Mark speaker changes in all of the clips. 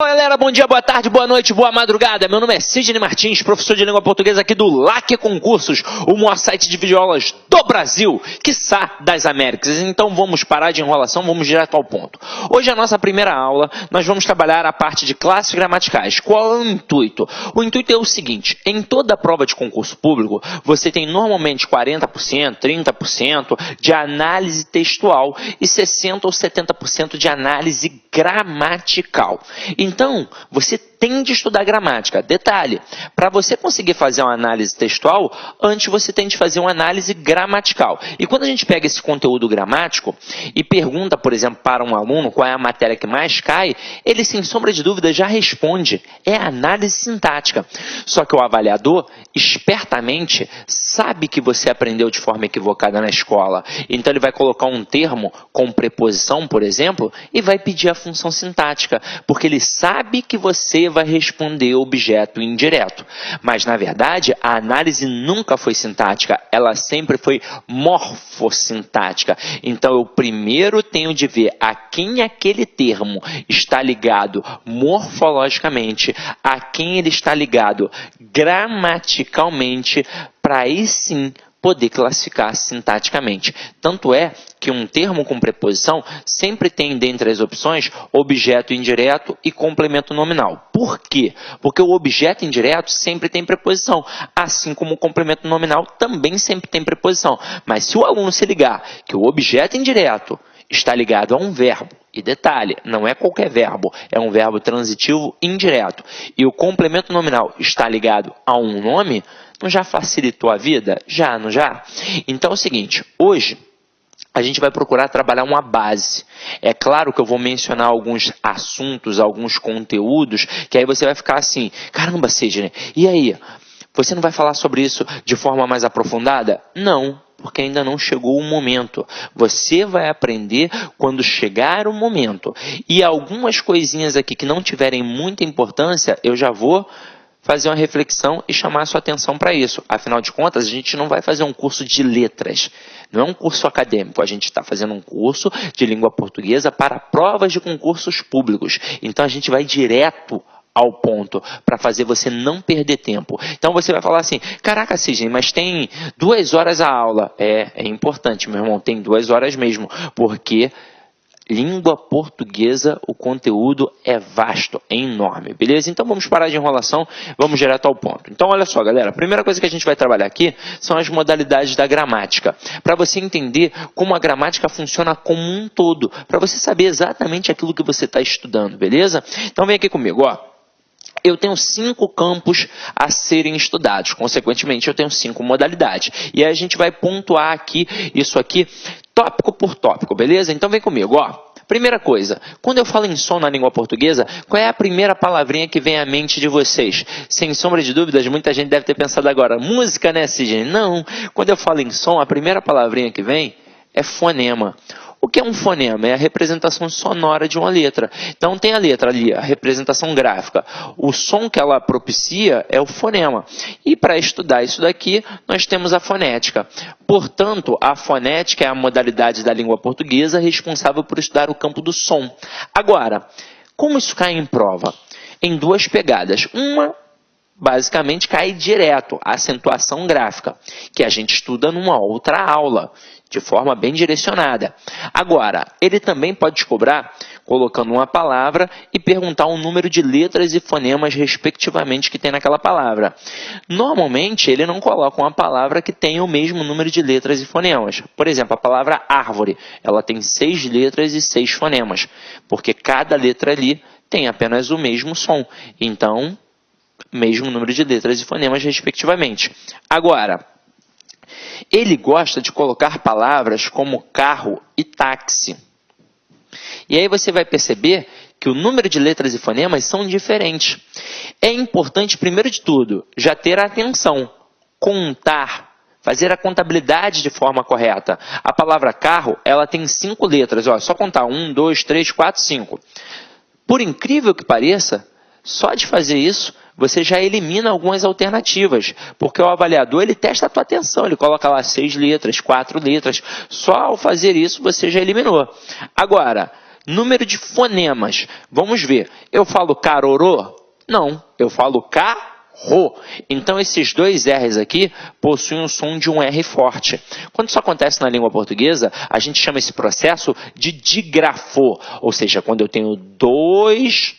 Speaker 1: Olá galera, bom dia, boa tarde, boa noite, boa madrugada. Meu nome é Sidney Martins, professor de língua portuguesa aqui do LAC Concursos, o maior site de videoaulas do Brasil, quiçá das Américas. Então vamos parar de enrolação, vamos direto ao ponto. Hoje a nossa primeira aula, nós vamos trabalhar a parte de classes gramaticais. Qual é o intuito? O intuito é o seguinte: em toda prova de concurso público, você tem normalmente 40%, 30% de análise textual e 60% ou 70% de análise gramatical. Então, você tem de estudar gramática. Detalhe, para você conseguir fazer uma análise textual, antes você tem de fazer uma análise gramatical. E quando a gente pega esse conteúdo gramático e pergunta, por exemplo, para um aluno qual é a matéria que mais cai, ele, sem sombra de dúvida, já responde. É a análise sintática. Só que o avaliador, espertamente, sabe que você aprendeu de forma equivocada na escola. Então, ele vai colocar um termo com preposição, por exemplo, e vai pedir a função sintática, porque ele sabe que você vai responder objeto indireto. Mas, na verdade, a análise nunca foi sintática, ela sempre foi morfossintática. Então, eu primeiro tenho de ver a quem aquele termo está ligado morfologicamente, a quem ele está ligado gramaticalmente, para aí sim poder classificar sintaticamente. Tanto é que um termo com preposição sempre tem, dentre as opções, objeto indireto e complemento nominal. Por quê? Porque o objeto indireto sempre tem preposição, assim como o complemento nominal também sempre tem preposição. Mas se o aluno se ligar que o objeto indireto está ligado a um verbo, e detalhe, não é qualquer verbo, é um verbo transitivo indireto, e o complemento nominal está ligado a um nome, não já facilitou a vida? Já, não já? Então é o seguinte, hoje a gente vai procurar trabalhar uma base. É claro que eu vou mencionar alguns assuntos, alguns conteúdos, que aí você vai ficar assim, caramba, Sidney, e aí? Você não vai falar sobre isso de forma mais aprofundada? Não, porque ainda não chegou o momento. Você vai aprender quando chegar o momento. E algumas coisinhas aqui que não tiverem muita importância, eu já vou fazer uma reflexão e chamar a sua atenção para isso. Afinal de contas, a gente não vai fazer um curso de letras. Não é um curso acadêmico. A gente está fazendo um curso de língua portuguesa para provas de concursos públicos. Então, a gente vai direto ao ponto, para fazer você não perder tempo. Então você vai falar assim, caraca, Sidney, mas tem 2 horas a aula. É importante, meu irmão, tem 2 horas mesmo, porque língua portuguesa, o conteúdo é vasto, é enorme, beleza? Então vamos parar de enrolação, vamos direto ao ponto. Então olha só, galera, a primeira coisa que a gente vai trabalhar aqui são as modalidades da gramática, para você entender como a gramática funciona como um todo, para você saber exatamente aquilo que você está estudando, beleza? Então vem aqui comigo, ó. Eu tenho 5 campos a serem estudados, consequentemente eu tenho 5 modalidades. E aí a gente vai pontuar aqui, isso aqui, tópico por tópico, beleza? Então vem comigo, ó. Primeira coisa, quando eu falo em som na língua portuguesa, qual é a primeira palavrinha que vem à mente de vocês? Sem sombra de dúvidas, muita gente deve ter pensado agora, música, né, Sidney? Não, quando eu falo em som, a primeira palavrinha que vem é fonema. O que é um fonema? É a representação sonora de uma letra. Então tem a letra ali, a representação gráfica. O som que ela propicia é o fonema. E para estudar isso daqui, nós temos a fonética. Portanto, a fonética é a modalidade da língua portuguesa responsável por estudar o campo do som. Agora, como isso cai em prova? Em 2 pegadas. Uma, basicamente, cai direto, a acentuação gráfica, que a gente estuda numa outra aula, de forma bem direcionada. Agora, ele também pode te cobrar colocando uma palavra e perguntar o número de letras e fonemas, respectivamente, que tem naquela palavra. Normalmente, ele não coloca uma palavra que tenha o mesmo número de letras e fonemas. Por exemplo, a palavra árvore, ela tem 6 letras e 6 fonemas, porque cada letra ali tem apenas o mesmo som. Então, mesmo número de letras e fonemas, respectivamente. Agora, ele gosta de colocar palavras como carro e táxi. E aí você vai perceber que o número de letras e fonemas são diferentes. É importante, primeiro de tudo, já ter atenção, contar, fazer a contabilidade de forma correta. A palavra carro, ela tem 5 letras, ó, só contar 1, 2, 3, 4, 5. Por incrível que pareça, só de fazer isso, você já elimina algumas alternativas, porque o avaliador ele testa a tua atenção, ele coloca lá 6 letras, 4 letras, só ao fazer isso você já eliminou. Agora, Número de fonemas. Vamos ver. Eu falo carorô? Não, eu falo carro. Então, esses dois R's aqui possuem o som de um R forte. Quando isso acontece na língua portuguesa, a gente chama esse processo de dígrafo. Ou seja, quando eu tenho dois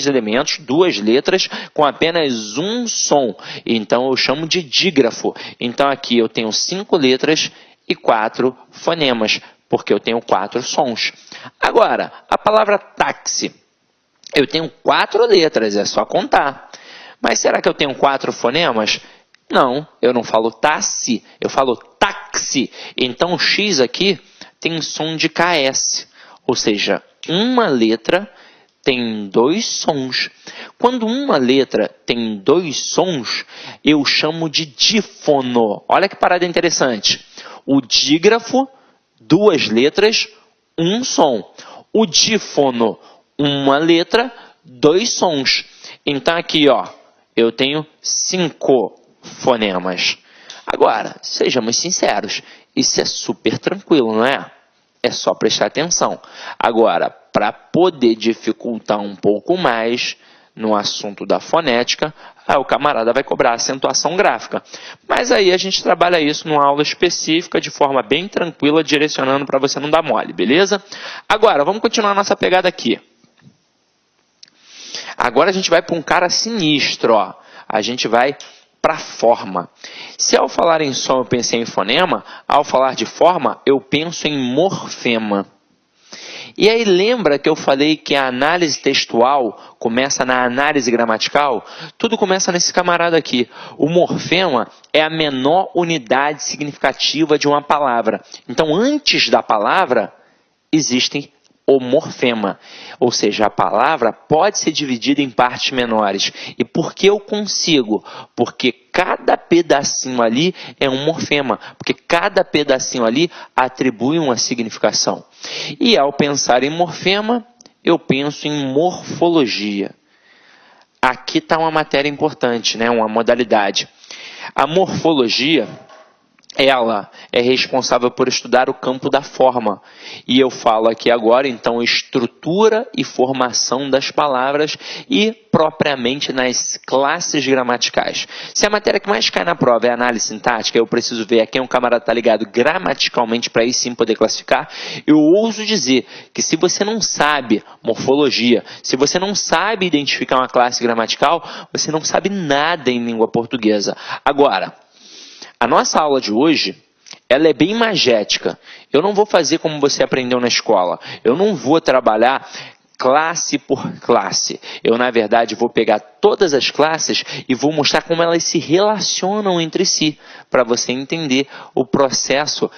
Speaker 1: elementos, duas letras, com apenas um som. Então, eu chamo de dígrafo. Então, aqui eu tenho 5 letras e 4 fonemas, porque eu tenho 4 sons. Agora, a palavra táxi. Eu tenho 4 letras, é só contar. Mas será que eu tenho 4 fonemas? Não, eu não falo táxi, eu falo táxi. Então, o X aqui tem som de KS. Ou seja, uma letra tem 2 sons. Quando uma letra tem 2 sons, eu chamo de dífono. Olha que parada interessante. O dígrafo, 2 letras, 1 som. O dífono, uma letra, 2 sons. Então aqui, ó, eu tenho 5 fonemas. Agora, sejamos sinceros, isso é super tranquilo, não é? É só prestar atenção. Agora, para poder dificultar um pouco mais no assunto da fonética, o camarada vai cobrar acentuação gráfica. Mas aí a gente trabalha isso numa aula específica, de forma bem tranquila, direcionando para você não dar mole, beleza? Agora, vamos continuar a nossa pegada aqui. Agora a gente vai para um cara sinistro, ó. A gente vai para a forma. Se ao falar em som eu pensei em fonema, ao falar de forma eu penso em morfema. E aí lembra que eu falei que a análise textual começa na análise gramatical? Tudo começa nesse camarada aqui. O morfema é a menor unidade significativa de uma palavra. Então, antes da palavra, existem o morfema. Ou seja, a palavra pode ser dividida em partes menores. E por que eu consigo? Porque cada pedacinho ali é um morfema. Porque cada pedacinho ali atribui uma significação. E ao pensar em morfema, eu penso em morfologia. Aqui está uma matéria importante, né? Uma modalidade. A morfologia, ela é responsável por estudar o campo da forma. E eu falo aqui agora, então, estrutura e formação das palavras e propriamente nas classes gramaticais. Se a matéria que mais cai na prova é análise sintática, eu preciso ver a quem um camarada está ligado gramaticalmente para aí sim poder classificar. Eu ouso dizer que se você não sabe morfologia, se você não sabe identificar uma classe gramatical, você não sabe nada em língua portuguesa. Agora, a nossa aula de hoje, ela é bem magética. Eu não vou fazer como você aprendeu na escola. Eu não vou trabalhar classe por classe. Eu, na verdade, vou pegar todas as classes e vou mostrar como elas se relacionam entre si, para você entender o processo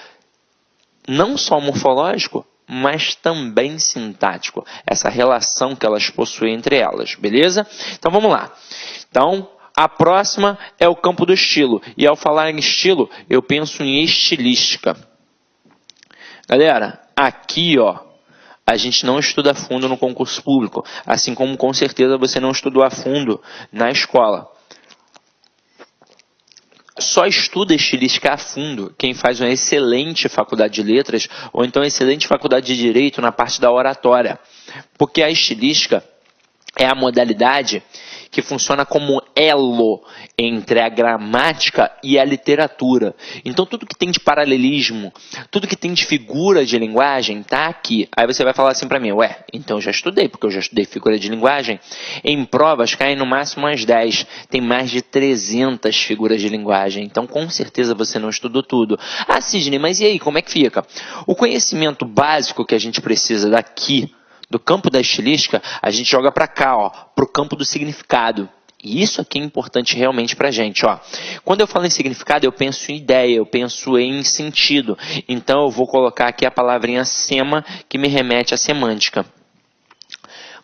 Speaker 1: não só morfológico, mas também sintático. Essa relação que elas possuem entre elas, beleza? Então, vamos lá. Então, a próxima é o campo do estilo. E ao falar em estilo, eu penso em estilística. Galera, aqui, ó, a gente não estuda a fundo no concurso público. Assim como, com certeza, você não estudou a fundo na escola. Só estuda estilística a fundo quem faz uma excelente faculdade de letras ou então excelente faculdade de direito na parte da oratória. Porque a estilística é a modalidade que funciona como elo entre a gramática e a literatura. Então, tudo que tem de paralelismo, tudo que tem de figura de linguagem, está aqui. Aí você vai falar assim para mim, ué, então eu já estudei, porque eu já estudei figura de linguagem. Em provas, caem no máximo umas 10. Tem mais de 300 figuras de linguagem. Então, com certeza, você não estudou tudo. Ah, Sidney, mas e aí, como é que fica? O conhecimento básico que a gente precisa daqui, do campo da estilística, a gente joga para cá, ó, para o campo do significado. E isso aqui é importante realmente para a gente. Ó. Quando eu falo em significado, eu penso em ideia, eu penso em sentido. Então, eu vou colocar aqui a palavrinha sema, que me remete à semântica.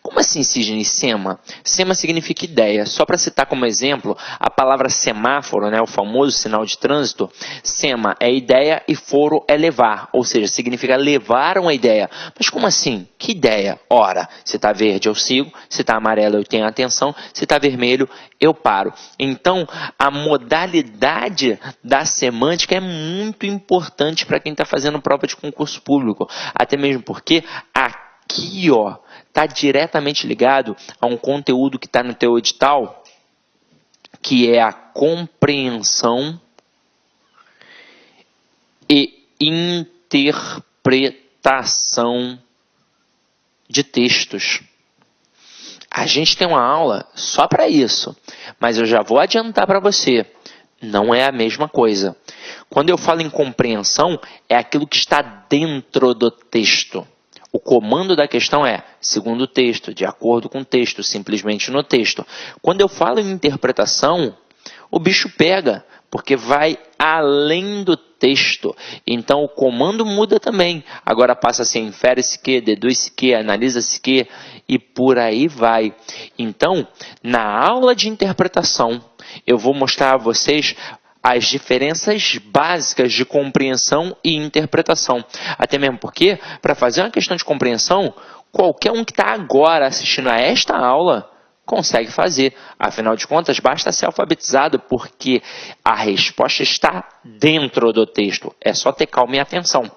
Speaker 1: Como assim, Sidney, sema? Sema significa ideia. Só para citar como exemplo, a palavra semáforo, né, o famoso sinal de trânsito, sema é ideia e foro é levar, ou seja, significa levar uma ideia. Mas como assim? Que ideia? Ora, se está verde eu sigo, se está amarelo eu tenho atenção, se está vermelho eu paro. Então, a modalidade da semântica é muito importante para quem está fazendo prova de concurso público, até mesmo porque aqui aqui, ó, está diretamente ligado a um conteúdo que está no teu edital, que é a compreensão e interpretação de textos. A gente tem uma aula só para isso, mas eu já vou adiantar para você, não é a mesma coisa. Quando eu falo em compreensão, é aquilo que está dentro do texto. O comando da questão é, segundo o texto, de acordo com o texto, simplesmente no texto. Quando eu falo em interpretação, o bicho pega, porque vai além do texto. Então o comando muda também. Agora passa a ser infere-se que, deduz-se que, analisa-se que, e por aí vai. Então, na aula de interpretação, eu vou mostrar a vocês as diferenças básicas de compreensão e interpretação. Até mesmo porque, para fazer uma questão de compreensão, qualquer um que está agora assistindo a esta aula consegue fazer. Afinal de contas, basta ser alfabetizado, porque a resposta está dentro do texto. É só ter calma e atenção.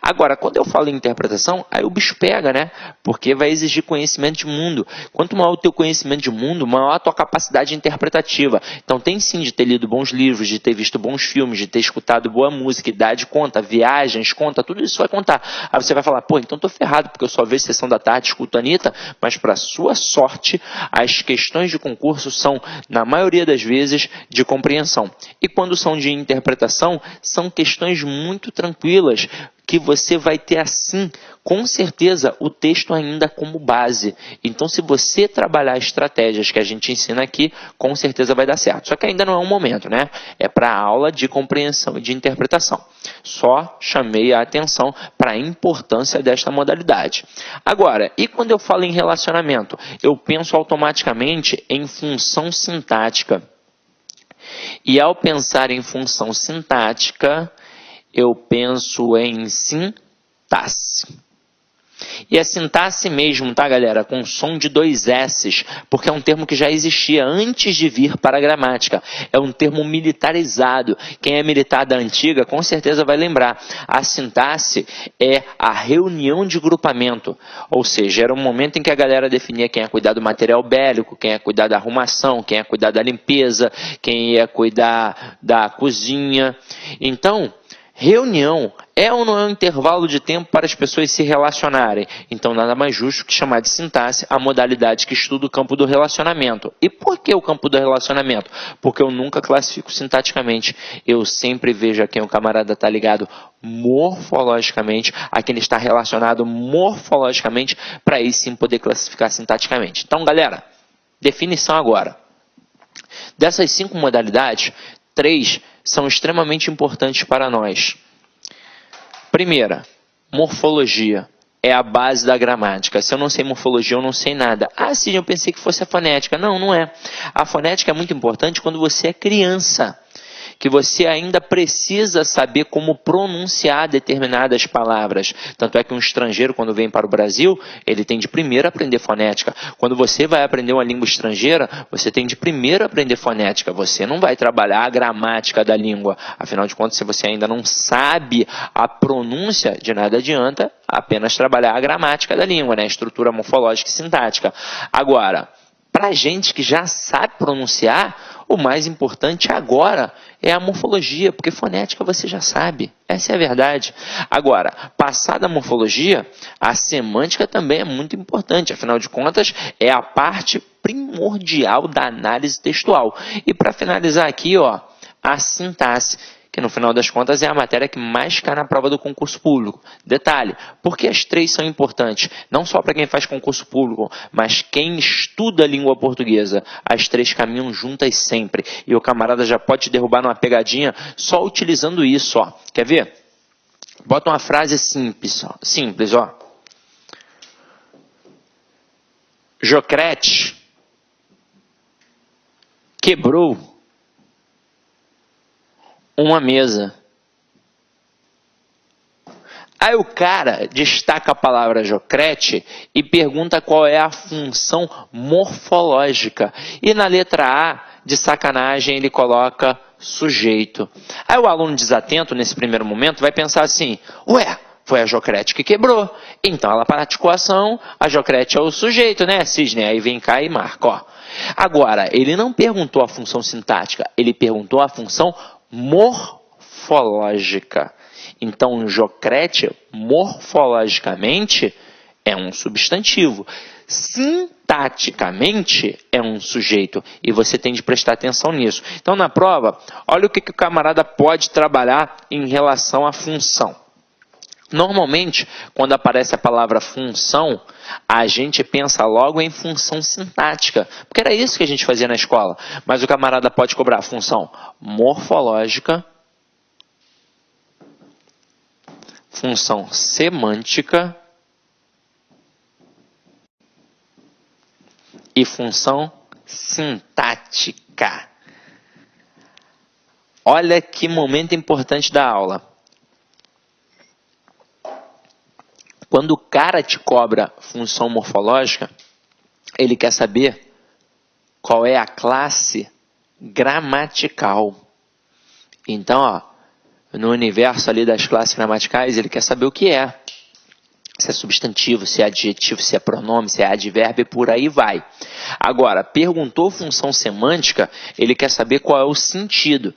Speaker 1: Agora, quando eu falo em interpretação, aí o bicho pega, né? Porque vai exigir conhecimento de mundo. Quanto maior o teu conhecimento de mundo, maior a tua capacidade interpretativa. Então tem sim de ter lido bons livros, de ter visto bons filmes, de ter escutado boa música, idade conta, viagens conta, tudo isso vai contar. Aí você vai falar, pô, então tô ferrado, porque eu só vejo Sessão da Tarde, escuto a Anitta, mas para sua sorte, as questões de concurso são, na maioria das vezes, de compreensão. E quando são de interpretação, são questões muito tranquilas, que você vai ter assim, com certeza, o texto ainda como base. Então, se você trabalhar estratégias que a gente ensina aqui, com certeza vai dar certo. Só que ainda não é um momento, né? É para a aula de compreensão e de interpretação. Só chamei a atenção para a importância desta modalidade. Agora, e quando eu falo em relacionamento? Eu penso automaticamente em função sintática. E ao pensar em função sintática, eu penso em sintaxe. E é sintaxe mesmo, tá, galera? Com som de 2 S's, porque é um termo que já existia antes de vir para a gramática. É um termo militarizado. Quem é militar da antiga, com certeza vai lembrar. A sintaxe é a reunião de grupamento. Ou seja, era um momento em que a galera definia quem ia cuidar do material bélico, quem ia cuidar da arrumação, quem ia cuidar da limpeza, quem ia cuidar da cozinha. Então, reunião é ou não é um intervalo de tempo para as pessoas se relacionarem? Então, nada mais justo que chamar de sintaxe a modalidade que estuda o campo do relacionamento. E por que o campo do relacionamento? Porque eu nunca classifico sintaticamente. Eu sempre vejo a quem o camarada está ligado morfologicamente, a quem ele está relacionado morfologicamente, para aí sim poder classificar sintaticamente. Então, galera, definição agora. Dessas 5 modalidades, 3 são extremamente importantes para nós. Primeira, morfologia. É a base da gramática. Se eu não sei morfologia, eu não sei nada. Ah, sim, eu pensei que fosse a fonética. Não, não é. A fonética é muito importante quando você é criança, que você ainda precisa saber como pronunciar determinadas palavras. Tanto é que um estrangeiro, quando vem para o Brasil, ele tem de primeiro aprender fonética. Quando você vai aprender uma língua estrangeira, você tem de primeiro aprender fonética. Você não vai trabalhar a gramática da língua. Afinal de contas, se você ainda não sabe a pronúncia, de nada adianta apenas trabalhar a gramática da língua, né? A estrutura morfológica e sintática. Agora, para gente que já sabe pronunciar, o mais importante agora é a morfologia, porque fonética você já sabe. Essa é a verdade. Agora, passada a morfologia, a semântica também é muito importante. Afinal de contas, é a parte primordial da análise textual. E para finalizar aqui, ó, a sintaxe, que no final das contas é a matéria que mais cai na prova do concurso público. Detalhe, porque as 3 são importantes, não só para quem faz concurso público, mas quem estuda a língua portuguesa. As 3 caminham juntas sempre. E o camarada já pode te derrubar numa pegadinha só utilizando isso, ó. Quer ver? Bota uma frase simples, ó. Jocrete quebrou uma mesa. Aí o cara destaca a palavra Jocrete e pergunta qual é a função morfológica. E na letra A, de sacanagem, ele coloca sujeito. Aí o aluno desatento, nesse primeiro momento, vai pensar assim, ué, Foi a Jocrete que quebrou. Então ela praticou a ação, a Jocrete é o sujeito, né, Cisne? Aí vem cá e marca, ó. Agora, ele não perguntou a função sintática, ele perguntou a função morfológica. Então, Jocrete, morfologicamente, é um substantivo. Sintaticamente, é um sujeito. E você tem de prestar atenção nisso. Então, na prova, olha o que o camarada pode trabalhar em relação à função. Normalmente, quando aparece a palavra função, a gente pensa logo em função sintática, porque era isso que a gente fazia na escola. Mas o camarada pode cobrar função morfológica, função semântica e função sintática. Olha que momento importante da aula. Quando o cara te cobra função morfológica, ele quer saber qual é a classe gramatical. Então, ó, no universo ali das classes gramaticais, ele quer saber o que é. Se é substantivo, se é adjetivo, se é pronome, se é advérbio e por aí vai. Agora, perguntou função semântica, ele quer saber qual é o sentido.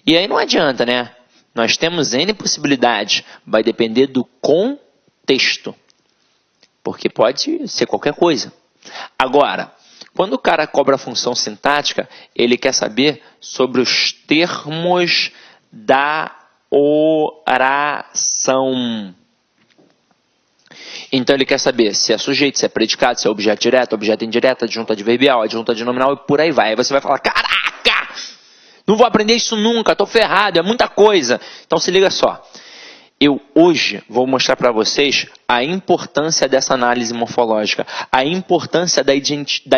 Speaker 1: E aí não adianta, né? Nós temos N possibilidades, vai depender do contexto, porque pode ser qualquer coisa. Agora, quando o cara cobra a função sintática, ele quer saber sobre os termos da oração. Então ele quer saber se é sujeito, se é predicado, se é objeto direto, objeto indireto, adjunto adverbial, adjunto adnominal e por aí vai. Aí você vai falar, caraca, não vou aprender isso nunca, estou ferrado, é muita coisa. Então se liga só. Eu hoje vou mostrar para vocês a importância dessa análise morfológica, a importância da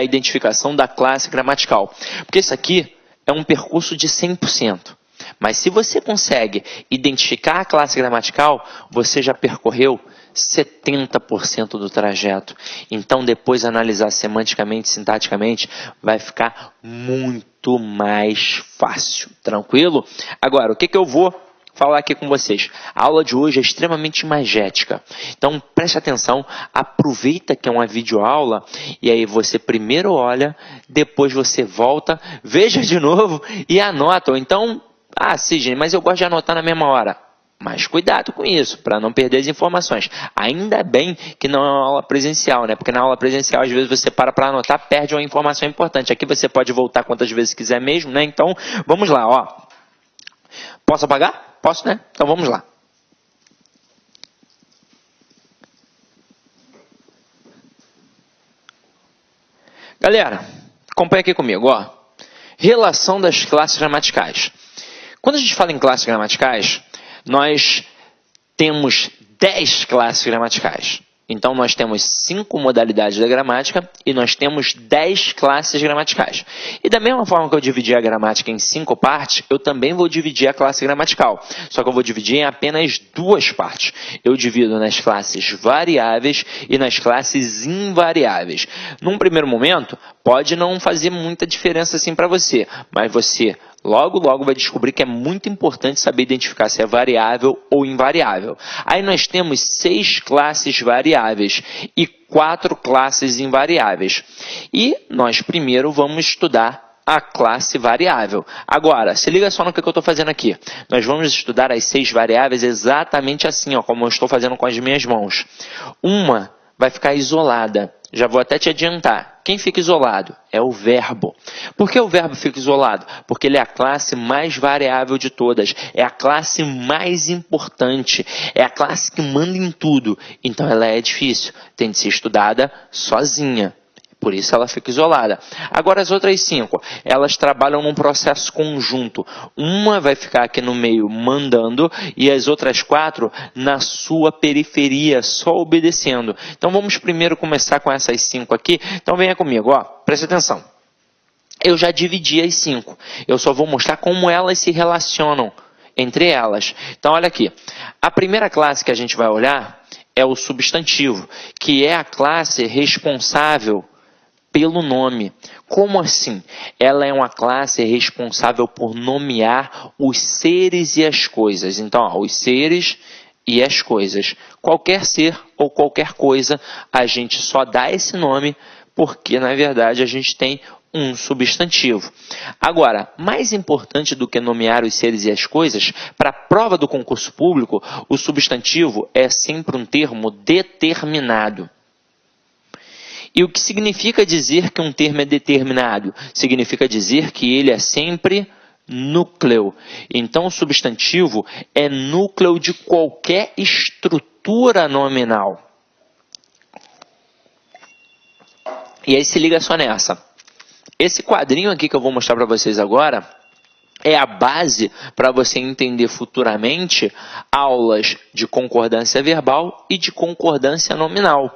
Speaker 1: identificação da classe gramatical. Porque isso aqui é um percurso de 100%. Mas se você consegue identificar a classe gramatical, você já percorreu 70% do trajeto. Então, depois analisar semanticamente, sintaticamente, vai ficar muito mais fácil. Tranquilo? Agora, o que eu vou falar aqui com vocês? A aula de hoje é extremamente imagética. Então, preste atenção, aproveita que é uma videoaula e aí você primeiro olha, depois você volta, veja de novo e anota. Ou então, Cisne, mas eu gosto de anotar na mesma hora. Mas cuidado com isso, para não perder as informações. Ainda bem que não é uma aula presencial, né? Porque na aula presencial, às vezes, você para anotar, perde uma informação importante. Aqui você pode voltar quantas vezes quiser mesmo, né? Então, vamos lá, ó. Posso apagar? Posso, né? Então vamos lá. Galera, acompanha aqui comigo, ó. Relação das classes gramaticais. Quando a gente fala em classes gramaticais, nós temos 10 classes gramaticais. Então, nós temos 5 modalidades da gramática e nós temos 10 classes gramaticais. E da mesma forma que eu dividi a gramática em 5 partes, eu também vou dividir a classe gramatical. Só que eu vou dividir em apenas 2 partes. Eu divido nas classes variáveis e nas classes invariáveis. Num primeiro momento, pode não fazer muita diferença assim para você, mas você logo vai descobrir que é muito importante saber identificar se é variável ou invariável. Aí nós temos 6 classes variáveis e 4 classes invariáveis. E nós primeiro vamos estudar a classe variável. Agora, se liga só no que eu estou fazendo aqui. Nós vamos estudar as 6 variáveis exatamente assim, ó, como eu estou fazendo com as minhas mãos. Uma vai ficar isolada. Já vou até te adiantar. Quem fica isolado? É o verbo. Por que o verbo fica isolado? Porque ele é a classe mais variável de todas. É a classe mais importante. É a classe que manda em tudo. Então ela é difícil. Tem de ser estudada sozinha. Por isso ela fica isolada. Agora as outras 5, elas trabalham num processo conjunto. Uma vai ficar aqui no meio mandando e as outras 4 na sua periferia, só obedecendo. Então vamos primeiro começar com essas 5 aqui. Então venha comigo, ó, presta atenção. Eu já dividi as 5. Eu só vou mostrar como elas se relacionam entre elas. Então olha aqui. A primeira classe que a gente vai olhar é o substantivo, que é a classe responsável pelo nome. Como assim? Ela é uma classe responsável por nomear os seres e as coisas. Então, ó, os seres e as coisas. Qualquer ser ou qualquer coisa, a gente só dá esse nome porque, na verdade, a gente tem um substantivo. Agora, mais importante do que nomear os seres e as coisas, para a prova do concurso público, o substantivo é sempre um termo determinado. E o que significa dizer que um termo é determinado? Significa dizer que ele é sempre núcleo. Então, o substantivo é núcleo de qualquer estrutura nominal. E aí se liga só nessa. Esse quadrinho aqui que eu vou mostrar para vocês agora é a base para você entender futuramente aulas de concordância verbal e de concordância nominal.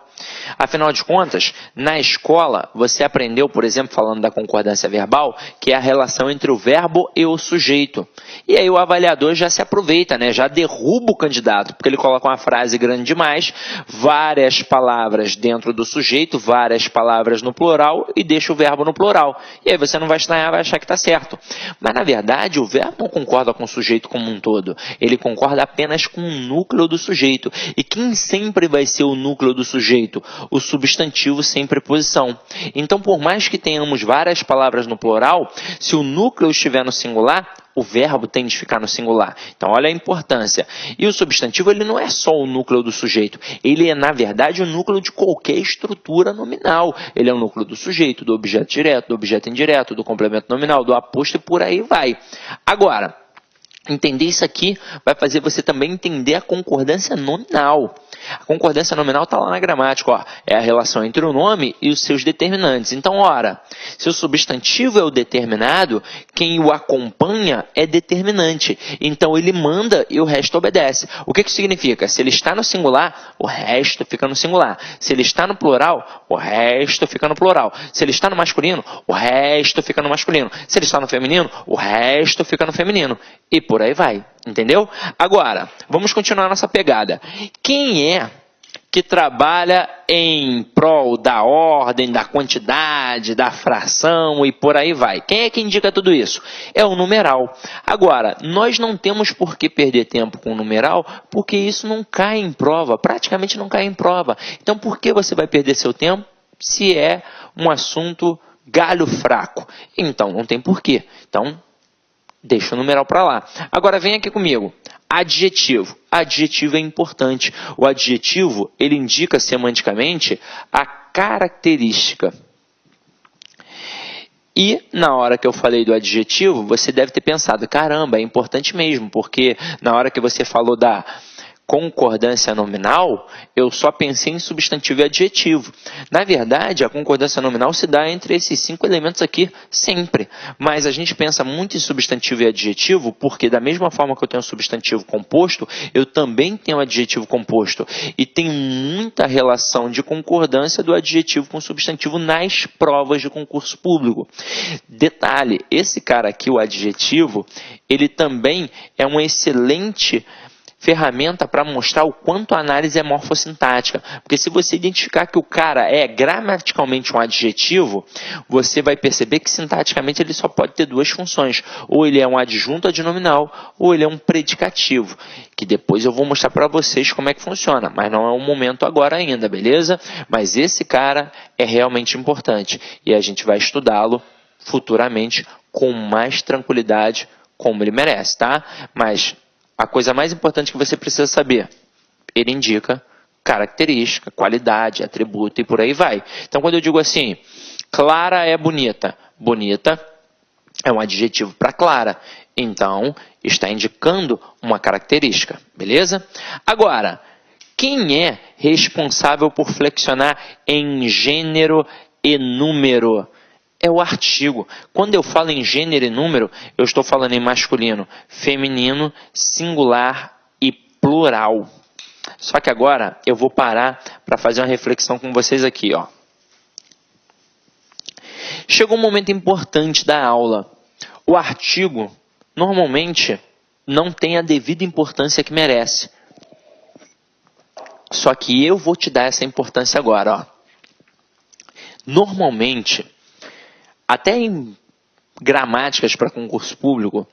Speaker 1: Afinal de contas, na escola, você aprendeu, por exemplo, falando da concordância verbal, que é a relação entre o verbo e o sujeito. E aí o avaliador já se aproveita, né? Já derruba o candidato, porque ele coloca uma frase grande demais, várias palavras dentro do sujeito, várias palavras no plural e deixa o verbo no plural. E aí você não vai estranhar, vai achar que está certo. Mas, na verdade, o verbo não concorda com o sujeito como um todo. Ele concorda apenas com o núcleo do sujeito. E quem sempre vai ser o núcleo do sujeito? O substantivo sem preposição. Então, por mais que tenhamos várias palavras no plural, se o núcleo estiver no singular, o verbo tem de ficar no singular. Então, olha a importância. E o substantivo, ele não é só o núcleo do sujeito. Ele é, na verdade, o núcleo de qualquer estrutura nominal. Ele é o núcleo do sujeito, do objeto direto, do objeto indireto, do complemento nominal, do aposto e por aí vai. Agora, entender isso aqui vai fazer você também entender a concordância nominal. A concordância nominal está lá na gramática, ó. É a relação entre o nome e os seus determinantes. Então, ora, se o substantivo é o determinado, quem o acompanha é determinante. Então, ele manda e o resto obedece. O que isso significa? Se ele está no singular, o resto fica no singular. Se ele está no plural, o resto fica no plural. Se ele está no masculino, o resto fica no masculino. Se ele está no feminino, o resto fica no feminino. E por aí vai. Entendeu? Agora, vamos continuar nossa pegada. Quem é que trabalha em prol da ordem, da quantidade, da fração e por aí vai? Quem é que indica tudo isso? É o numeral. Agora, nós não temos por que perder tempo com o numeral, porque isso não cai em prova, praticamente não cai em prova. Então, por que você vai perder seu tempo se é um assunto galho fraco? Então, não tem porquê. Então, deixa o numeral para lá. Agora vem aqui comigo. Adjetivo. Adjetivo é importante. O adjetivo, ele indica semanticamente a característica. E na hora que eu falei do adjetivo, você deve ter pensado, caramba, é importante mesmo, porque na hora que você falou da concordância nominal, eu só pensei em substantivo e adjetivo. Na verdade, a concordância nominal se dá entre esses 5 elementos aqui sempre. Mas a gente pensa muito em substantivo e adjetivo porque da mesma forma que eu tenho substantivo composto, eu também tenho adjetivo composto. E tem muita relação de concordância do adjetivo com o substantivo nas provas de concurso público. Detalhe, esse cara aqui, o adjetivo, ele também é um excelente ferramenta para mostrar o quanto a análise é morfossintática. Porque se você identificar que o cara é gramaticalmente um adjetivo, você vai perceber que sintaticamente ele só pode ter 2 funções. Ou ele é um adjunto adnominal, ou ele é um predicativo. Que depois eu vou mostrar para vocês como é que funciona. Mas não é o momento agora ainda, beleza? Mas esse cara é realmente importante. E a gente vai estudá-lo futuramente com mais tranquilidade, como ele merece, tá? Mas a coisa mais importante que você precisa saber, ele indica característica, qualidade, atributo e por aí vai. Então, quando eu digo assim, Clara é bonita, bonita é um adjetivo para Clara. Então, está indicando uma característica, beleza? Agora, quem é responsável por flexionar em gênero e número? É o artigo. Quando eu falo em gênero e número, eu estou falando em masculino, feminino, singular e plural. Só que agora eu vou parar para fazer uma reflexão com vocês aqui, ó. Chegou um momento importante da aula. O artigo, normalmente, não tem a devida importância que merece. Só que eu vou te dar essa importância agora, ó. Normalmente, até em gramáticas para concurso público,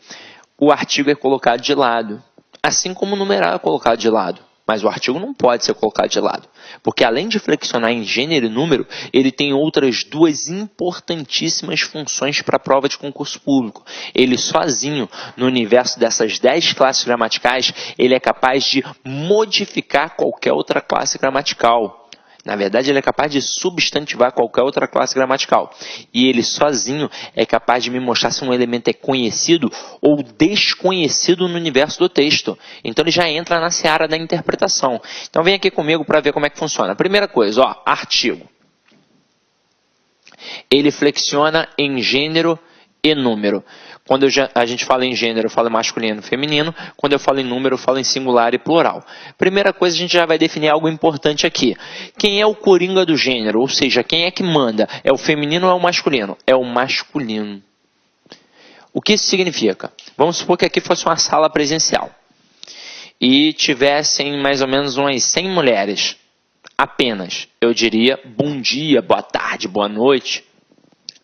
Speaker 1: o artigo é colocado de lado, assim como o numeral é colocado de lado. mas o artigo não pode ser colocado de lado, porque além de flexionar em gênero e número, ele tem outras duas importantíssimas funções para a prova de concurso público. Ele sozinho, no universo dessas 10 classes gramaticais, ele é capaz de modificar qualquer outra classe gramatical. Na verdade, ele é capaz de substantivar qualquer outra classe gramatical. E ele sozinho é capaz de me mostrar se um elemento é conhecido ou desconhecido no universo do texto. Então, ele já entra na seara da interpretação. Então, vem aqui comigo para ver como é que funciona. Primeira coisa, ó, artigo. Ele flexiona em gênero e número. Quando a gente fala em gênero, eu falo masculino e feminino. Quando eu falo em número, eu falo em singular e plural. Primeira coisa, a gente já vai definir algo importante aqui. Quem é o coringa do gênero? Ou seja, quem é que manda? É o feminino ou é o masculino? É o masculino. O que isso significa? Vamos supor que aqui fosse uma sala presencial. E tivessem mais ou menos umas 100 mulheres. Apenas. Eu diria bom dia, boa tarde, boa noite.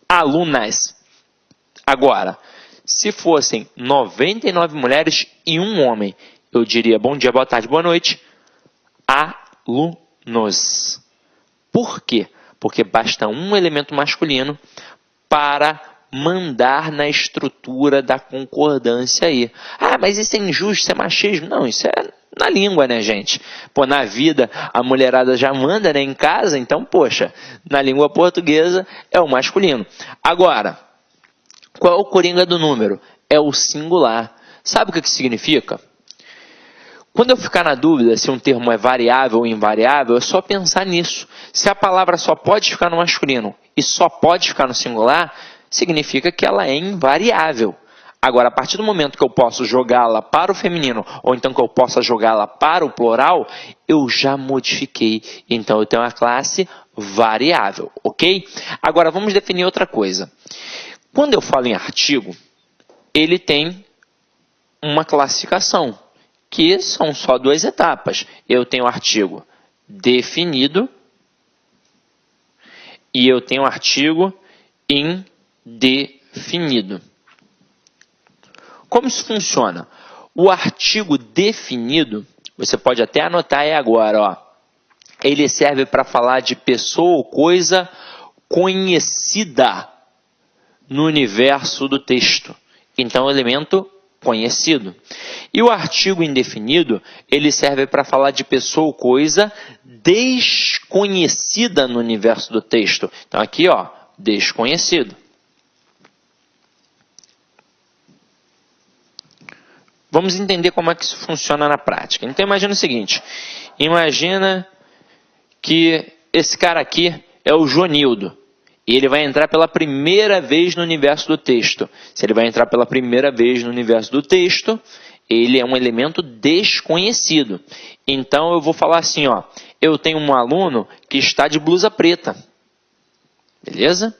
Speaker 1: Alunas. Agora, se fossem 99 mulheres e um homem, eu diria bom dia, boa tarde, boa noite, alunos. Por quê? Porque basta um elemento masculino para mandar na estrutura da concordância aí. Ah, mas isso é injusto, isso é machismo? Não, isso é na língua, né, gente? Pô, na vida, a mulherada já manda, né, em casa, então, poxa, na língua portuguesa é o masculino. Agora, qual é o coringa do número? É o singular. Sabe o que significa? Quando eu ficar na dúvida se um termo é variável ou invariável, é só pensar nisso. Se a palavra só pode ficar no masculino e só pode ficar no singular, significa que ela é invariável. Agora, a partir do momento que eu posso jogá-la para o feminino, ou então que eu possa jogá-la para o plural, eu já modifiquei. Então, eu tenho a classe variável, ok? Agora, vamos definir outra coisa. Quando eu falo em artigo, ele tem uma classificação, que são só duas etapas. Eu tenho o artigo definido e eu tenho o artigo indefinido. Como isso funciona? O artigo definido, você pode até anotar aí agora, ó. Ele serve para falar de pessoa ou coisa conhecida no universo do texto. Então, o elemento conhecido. E o artigo indefinido, ele serve para falar de pessoa ou coisa desconhecida no universo do texto. Então, aqui, ó, desconhecido. Vamos entender como é que isso funciona na prática. Então, imagina o seguinte. Imagina que esse cara aqui é o Joanildo. E ele vai entrar pela primeira vez no universo do texto. Se ele vai entrar pela primeira vez no universo do texto, ele é um elemento desconhecido. Então, eu vou falar assim, ó. Eu tenho um aluno que está de blusa preta. Beleza?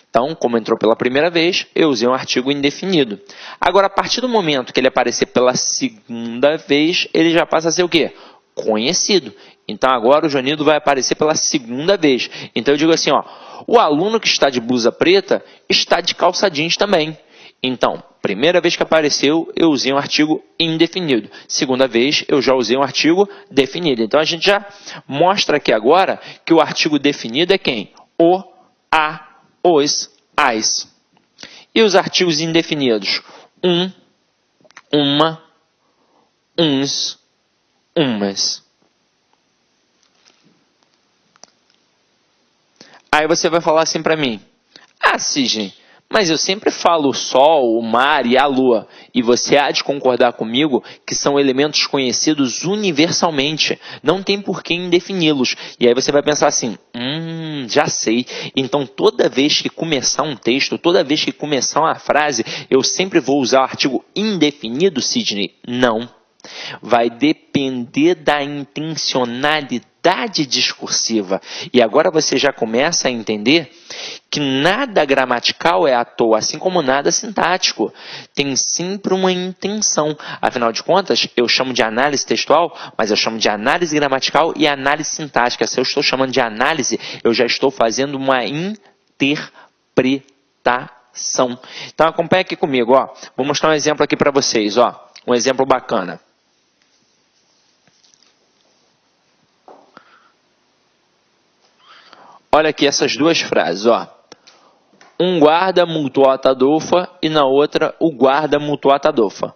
Speaker 1: Então, como entrou pela primeira vez, eu usei um artigo indefinido. Agora, a partir do momento que ele aparecer pela segunda vez, ele já passa a ser o quê? Conhecido. Então, agora o Joanildo vai aparecer pela segunda vez. Então, eu digo assim, ó. O aluno que está de blusa preta está de calça jeans também. Então, primeira vez que apareceu, eu usei um artigo indefinido. Segunda vez, eu já usei um artigo definido. Então, a gente já mostra aqui agora que o artigo definido é quem? O, a, os, as. E os artigos indefinidos? Um, uma, uns, umas. Aí você vai falar assim para mim, ah, Sidney, mas eu sempre falo o sol, o mar e a lua, e você há de concordar comigo que são elementos conhecidos universalmente, não tem por que indefini-los. E aí você vai pensar assim, já sei, então toda vez que começar um texto, toda vez que começar uma frase, eu sempre vou usar o artigo indefinido, Sidney? Não. Vai depender da intencionalidade discursiva. E agora você já começa a entender que nada gramatical é à toa, assim como nada sintático. Tem sempre uma intenção. Afinal de contas, eu chamo de análise textual, mas eu chamo de análise gramatical e análise sintática. Se eu estou chamando de análise, eu já estou fazendo uma interpretação. Então acompanha aqui comigo, ó. Vou mostrar um exemplo aqui para vocês, ó. Um exemplo bacana. olha aqui essas duas frases, ó. Um guarda multou a Tadolfa e na outra o guarda multou a Tadolfa.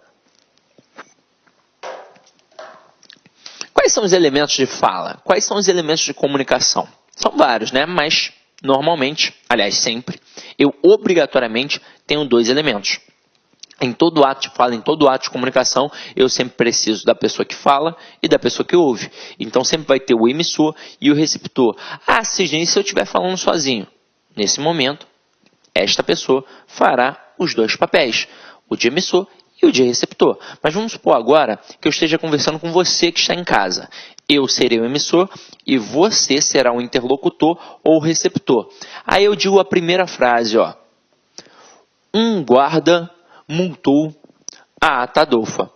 Speaker 1: Quais são os elementos de fala? Quais são os elementos de comunicação? São vários, né? Mas normalmente, aliás sempre, eu obrigatoriamente tenho dois elementos. Em todo ato de fala, em todo ato de comunicação, eu sempre preciso da pessoa que fala e da pessoa que ouve. Então sempre vai ter o emissor e o receptor. Ah, Sidney, se eu estiver falando sozinho? Nesse momento, esta pessoa fará os dois papéis, o de emissor e o de receptor. Mas vamos supor agora que eu esteja conversando com você que está em casa. Eu serei o emissor e você será o interlocutor ou o receptor. Aí eu digo a primeira frase, ó. Um guarda multou a Tadolfa.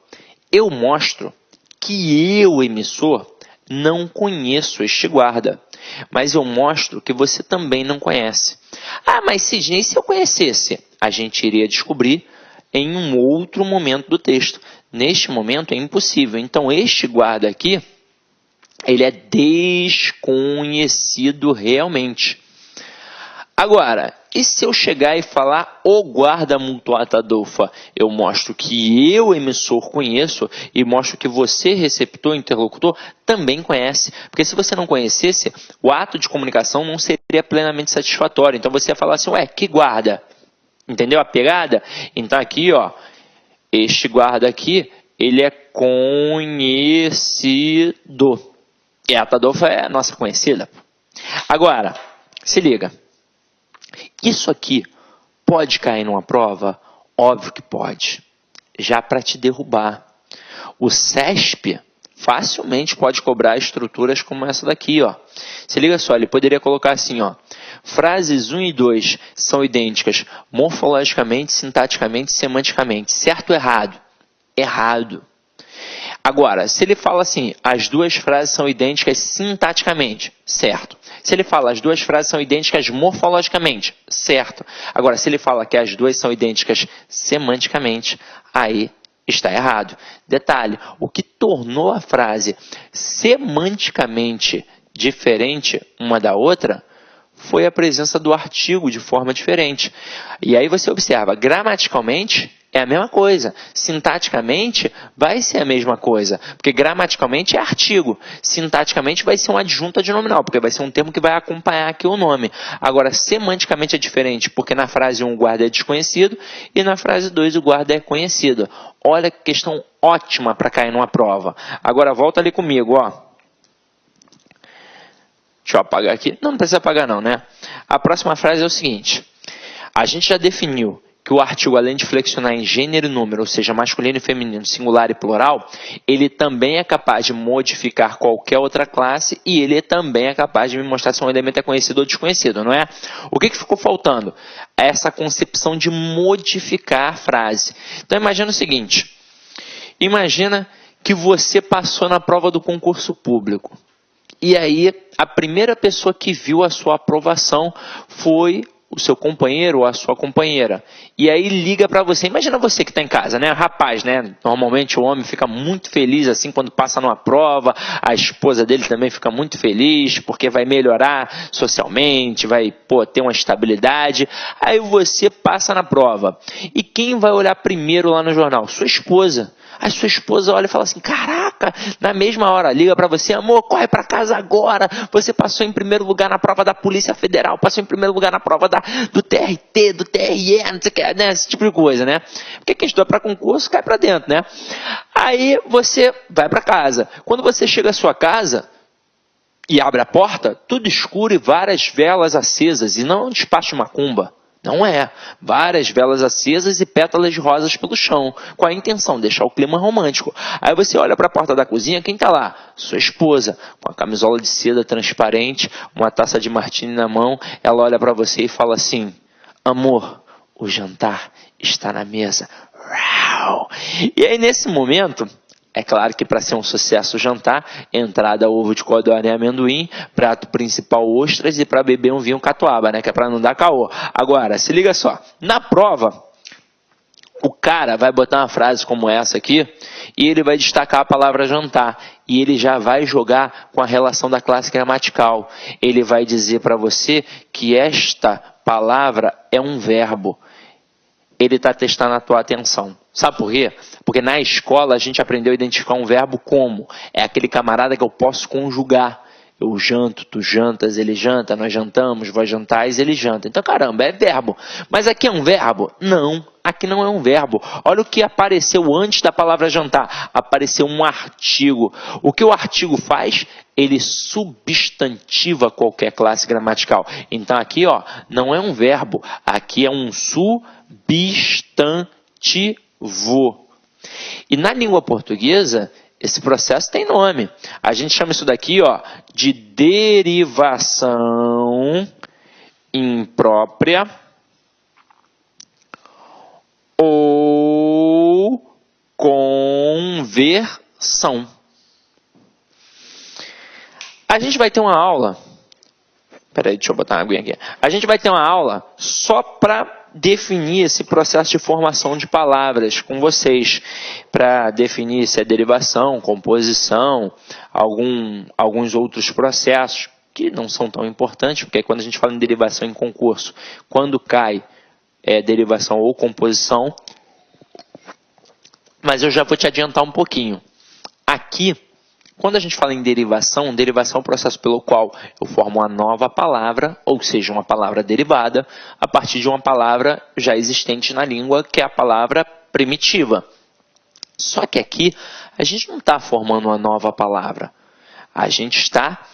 Speaker 1: Eu mostro que eu, emissor, não conheço este guarda, mas eu mostro que você também não conhece. Ah, mas Sidney, se eu conhecesse? A gente iria descobrir em um outro momento do texto. Neste momento é impossível. Então, este guarda aqui, ele é desconhecido realmente. Agora, e se eu chegar e falar o guarda multou a Tadolfa? Eu mostro que eu, emissor, conheço e mostro que você, receptor, interlocutor, também conhece. Porque se você não conhecesse, o ato de comunicação não seria plenamente satisfatório. Então você ia falar assim, ué, que guarda? Entendeu a pegada? Então aqui, ó, este guarda aqui, ele é conhecido. E a Tadolfa é a nossa conhecida. Agora, se liga. Isso aqui pode cair numa prova? Óbvio que pode. Já para te derrubar. O CESP facilmente pode cobrar estruturas como essa daqui, ó. Se liga só, ele poderia colocar assim, ó. Frases 1 e 2 são idênticas morfologicamente, sintaticamente, semanticamente. Certo ou errado? Errado. Agora, se ele fala assim, as duas frases são idênticas sintaticamente, certo. Se ele fala as duas frases são idênticas morfologicamente, certo. Agora, se ele fala que as duas são idênticas semanticamente, aí está errado. Detalhe, o que tornou a frase semanticamente diferente uma da outra foi a presença do artigo de forma diferente. E aí você observa, gramaticalmente é a mesma coisa, sintaticamente vai ser a mesma coisa, porque gramaticalmente é artigo, sintaticamente vai ser uma adjunta de nominal, porque vai ser um termo que vai acompanhar aqui o nome. Agora, semanticamente é diferente, porque na frase 1 o guarda é desconhecido e na frase 2 o guarda é conhecido. Olha que questão ótima para cair numa prova. Agora volta ali comigo, ó. Deixa eu apagar aqui. Não precisa apagar não, né? A próxima frase é o seguinte. A gente já definiu que o artigo, além de flexionar em gênero e número, ou seja, masculino e feminino, singular e plural, ele também é capaz de modificar qualquer outra classe e ele também é capaz de me mostrar se um elemento é conhecido ou desconhecido, não é? O que ficou faltando? Essa concepção de modificar a frase. Então, imagina o seguinte. Imagina que você passou na prova do concurso público. E aí, a primeira pessoa que viu a sua aprovação foi o seu companheiro ou a sua companheira. E aí liga para você. Imagina você que está em casa, né? Rapaz, né? Normalmente o homem fica muito feliz assim quando passa numa prova. A esposa dele também fica muito feliz porque vai melhorar socialmente, vai ter uma estabilidade. Aí você passa na prova. E quem vai olhar primeiro lá no jornal? Sua esposa. A sua esposa olha e fala assim, caraca, na mesma hora, liga para você, amor, corre para casa agora, você passou em primeiro lugar na prova da Polícia Federal, passou em primeiro lugar na prova do TRT, do TRE, não sei o que, né? Esse tipo de coisa, né? Porque quem estuda para concurso cai para dentro, né? Aí você vai para casa. Quando você chega à sua casa e abre a porta, tudo escuro e várias velas acesas, e não um despacho de macumba. Não é. Várias velas acesas e pétalas de rosas pelo chão. Com a intenção de deixar o clima romântico. Aí você olha para a porta da cozinha, quem está lá? Sua esposa, com a camisola de seda transparente, uma taça de martini na mão. Ela olha para você e fala assim, amor, o jantar está na mesa. E aí nesse momento... É claro que para ser um sucesso o jantar, entrada ovo de codorna e amendoim, prato principal ostras e para beber um vinho catuaba, né? Que é para não dar caô. Agora, se liga só, na prova, O cara vai botar uma frase como essa aqui e ele vai destacar a palavra jantar. E ele já vai jogar com a relação da classe gramatical. Ele vai dizer para você que esta palavra é um verbo. Ele está testando a tua atenção. Sabe por quê? Porque na escola a gente aprendeu a identificar um verbo como. É aquele camarada que eu posso conjugar. Eu janto, tu jantas, ele janta, nós jantamos, vós jantais, ele janta. Então, caramba, é verbo. Mas aqui é um verbo? Não, aqui não é um verbo. Olha o que apareceu antes da palavra jantar. Apareceu um artigo. O que o artigo faz? Ele substantiva qualquer classe gramatical. Então, aqui, ó, não é um verbo. Aqui é um substantivo. E na língua portuguesa, esse processo tem nome. A gente chama isso daqui, ó, de derivação imprópria ou conversão. A gente vai ter uma aula. Peraí, deixa eu botar uma aguinha aqui. A gente vai ter uma aula só para definir esse processo de formação de palavras com vocês, para definir se é derivação, composição, alguns outros processos que não são tão importantes, porque quando a gente fala em derivação em concurso, quando cai derivação ou composição, mas eu já vou te adiantar um pouquinho. Aqui, quando a gente fala em derivação, derivação é o processo pelo qual eu formo uma nova palavra, ou seja, uma palavra derivada, a partir de uma palavra já existente na língua, que é a palavra primitiva. Só que aqui, a gente não está formando uma nova palavra. A gente está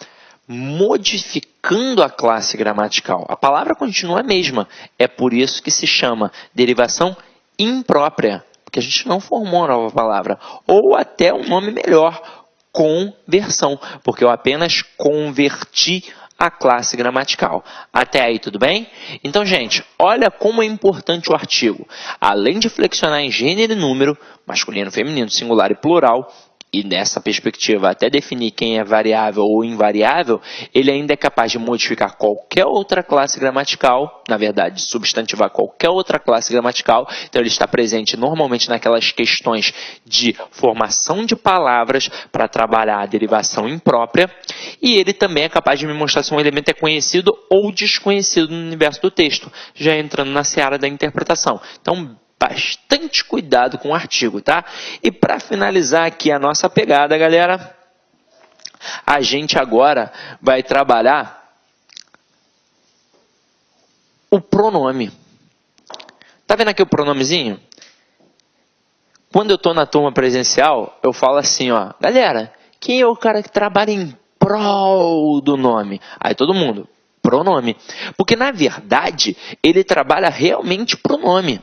Speaker 1: modificando a classe gramatical. A palavra continua a mesma. É por isso que se chama derivação imprópria, porque a gente não formou uma nova palavra. Ou até um nome melhor, conversão, porque eu apenas converti a classe gramatical. Até aí, tudo bem? Então, gente, olha como é importante o artigo. Além de flexionar em gênero e número, masculino, feminino, singular e plural, e nessa perspectiva até definir quem é variável ou invariável, ele ainda é capaz de modificar qualquer outra classe gramatical, na verdade, substantivar qualquer outra classe gramatical. Então, ele está presente normalmente naquelas questões de formação de palavras para trabalhar a derivação imprópria, e ele também é capaz de me mostrar se um elemento é conhecido ou desconhecido no universo do texto, já entrando na seara da interpretação. Então, bastante cuidado com o artigo, tá? E para finalizar aqui a nossa pegada, galera, a gente agora vai trabalhar o pronome. Tá vendo aqui o pronomezinho? Quando eu estou na turma presencial, eu falo assim, ó, galera, quem é o cara que trabalha em prol do nome? Aí todo mundo, pronome. Porque na verdade, ele trabalha realmente pro nome.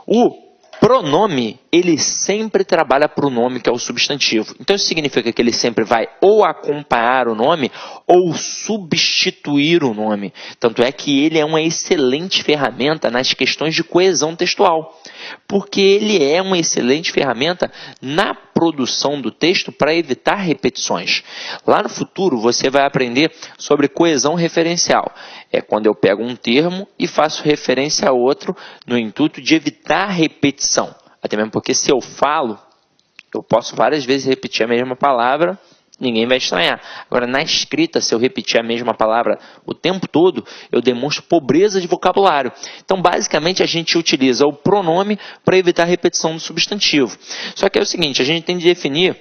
Speaker 1: O pronome, ele sempre trabalha para o nome, que é o substantivo. Então, isso significa que ele sempre vai ou acompanhar o nome ou substituir o nome. Tanto é que ele é uma excelente ferramenta nas questões de coesão textual. Porque ele é uma excelente ferramenta na produção do texto para evitar repetições. Lá no futuro, você vai aprender sobre coesão referencial. É quando eu pego um termo e faço referência a outro no intuito de evitar repetição. Até mesmo porque se eu falo, eu posso várias vezes repetir a mesma palavra, ninguém vai estranhar. Agora, na escrita, se eu repetir a mesma palavra o tempo todo, eu demonstro pobreza de vocabulário. Então, basicamente, a gente utiliza o pronome para evitar a repetição do substantivo. Só que é o seguinte, a gente tem de definir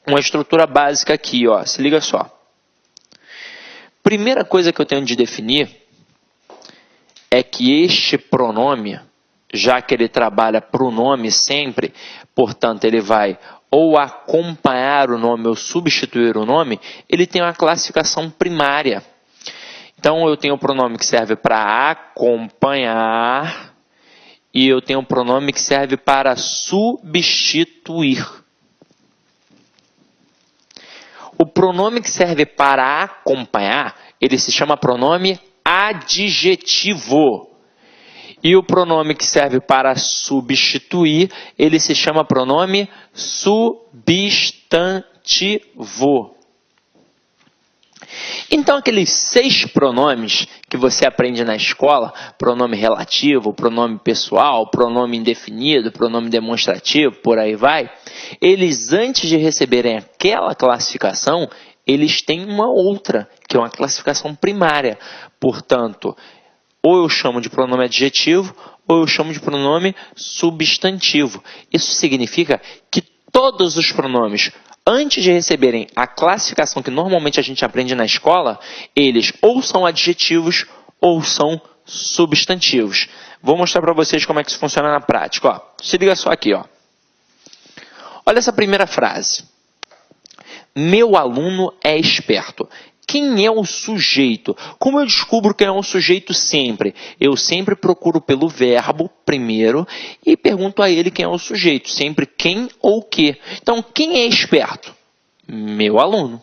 Speaker 1: uma estrutura básica aqui, ó. Se liga só. Primeira coisa que eu tenho de definir é que este pronome, já que ele trabalha para o nome sempre, portanto, ele vai ou acompanhar o nome ou substituir o nome, ele tem uma classificação primária. Então, eu tenho o pronome que serve para acompanhar e eu tenho o pronome que serve para substituir. O pronome que serve para acompanhar, ele se chama pronome adjetivo. E o pronome que serve para substituir, ele se chama pronome substantivo. Então, aqueles 6 pronomes que você aprende na escola, pronome relativo, pronome pessoal, pronome indefinido, pronome demonstrativo, por aí vai, eles, antes de receberem aquela classificação, eles têm uma outra, que é uma classificação primária. Portanto, ou eu chamo de pronome adjetivo, ou eu chamo de pronome substantivo. Isso significa que todos os pronomes, antes de receberem a classificação que normalmente a gente aprende na escola, eles ou são adjetivos ou são substantivos. Vou mostrar para vocês como é que isso funciona na prática. Ó, se liga só aqui. Ó. Olha essa primeira frase. Meu aluno é esperto. Quem é o sujeito? Como eu descubro quem é o sujeito sempre? Eu sempre procuro pelo verbo primeiro e pergunto a ele quem é o sujeito. Sempre quem ou que. Então, quem é esperto? Meu aluno.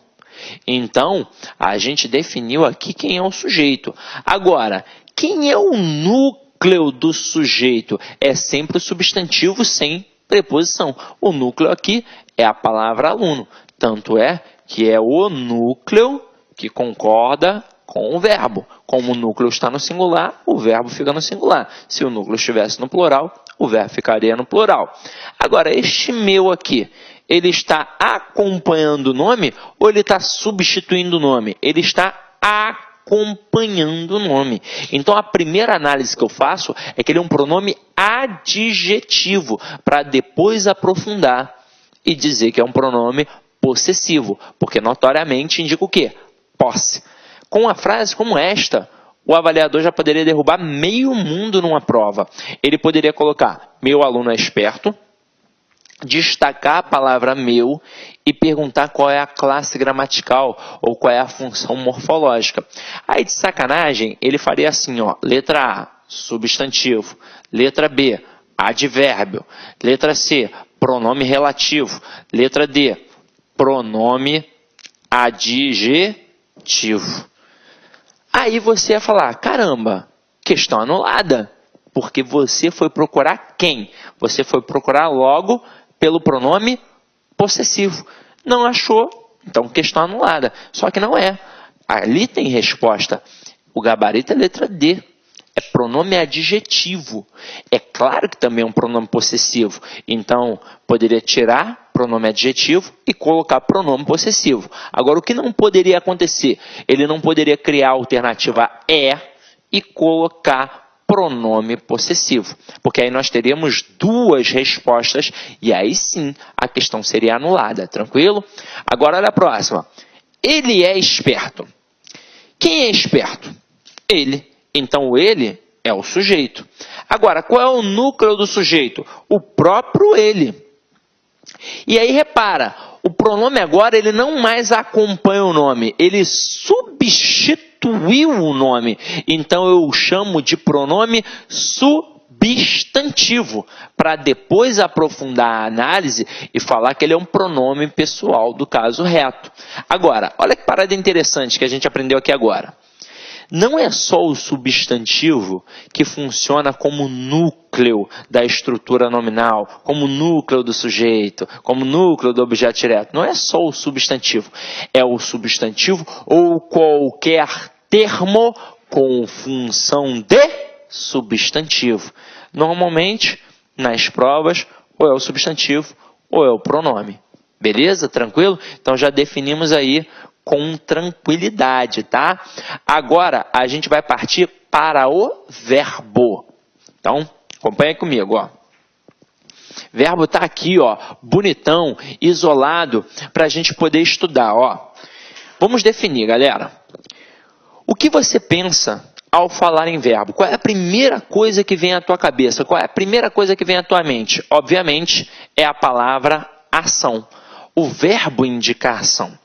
Speaker 1: Então, a gente definiu aqui quem é o sujeito. Agora, quem é o núcleo do sujeito? É sempre o substantivo sem preposição. O núcleo aqui é a palavra aluno. Tanto é que é o núcleo que concorda com o verbo. Como o núcleo está no singular, o verbo fica no singular. Se o núcleo estivesse no plural, o verbo ficaria no plural. Agora, este meu aqui, ele está acompanhando o nome ou ele está substituindo o nome? Ele está acompanhando o nome. Então, a primeira análise que eu faço é que ele é um pronome adjetivo, para depois aprofundar e dizer que é um pronome possessivo, porque notoriamente indica o quê? Posse. Com uma frase como esta, o avaliador já poderia derrubar meio mundo numa prova. Ele poderia colocar, meu aluno é esperto, destacar a palavra meu e perguntar qual é a classe gramatical ou qual é a função morfológica. Aí, de sacanagem, ele faria assim, ó, letra A, substantivo, letra B, advérbio, letra C, pronome relativo, letra D, pronome adjetivo. Aí você ia falar, caramba, questão anulada, porque você foi procurar quem? Você foi procurar logo pelo pronome possessivo. Não achou, então questão anulada. Só que não é. Ali tem resposta. O gabarito é letra D. É pronome adjetivo. É claro que também é um pronome possessivo. Então, poderia tirar pronome adjetivo e colocar pronome possessivo. Agora, o que não poderia acontecer? Ele não poderia criar a alternativa é e colocar pronome possessivo. Porque aí nós teríamos duas respostas e aí sim a questão seria anulada. Tranquilo? Agora, olha a próxima. Ele é esperto. Quem é esperto? Ele. Então, o ele é o sujeito. Agora, qual é o núcleo do sujeito? O próprio ele. E aí, repara, o pronome agora ele não mais acompanha o nome, ele substituiu o nome. Então, eu chamo de pronome substantivo, para depois aprofundar a análise e falar que ele é um pronome pessoal do caso reto. Agora, olha que parada interessante que a gente aprendeu aqui agora. Não é só o substantivo que funciona como núcleo da estrutura nominal, como núcleo do sujeito, como núcleo do objeto direto. Não é só o substantivo. É o substantivo ou qualquer termo com função de substantivo. Normalmente, nas provas, ou é o substantivo ou é o pronome. Beleza? Tranquilo? Então, já definimos aí com tranquilidade, tá? Agora, a gente vai partir para o verbo. Então, acompanha comigo, ó. Verbo tá aqui, ó, bonitão, isolado, para a gente poder estudar, ó. Vamos definir, galera. O que você pensa ao falar em verbo? Qual é a primeira coisa que vem à tua cabeça? Qual é a primeira coisa que vem à tua mente? Obviamente, é a palavra ação. O verbo indica ação.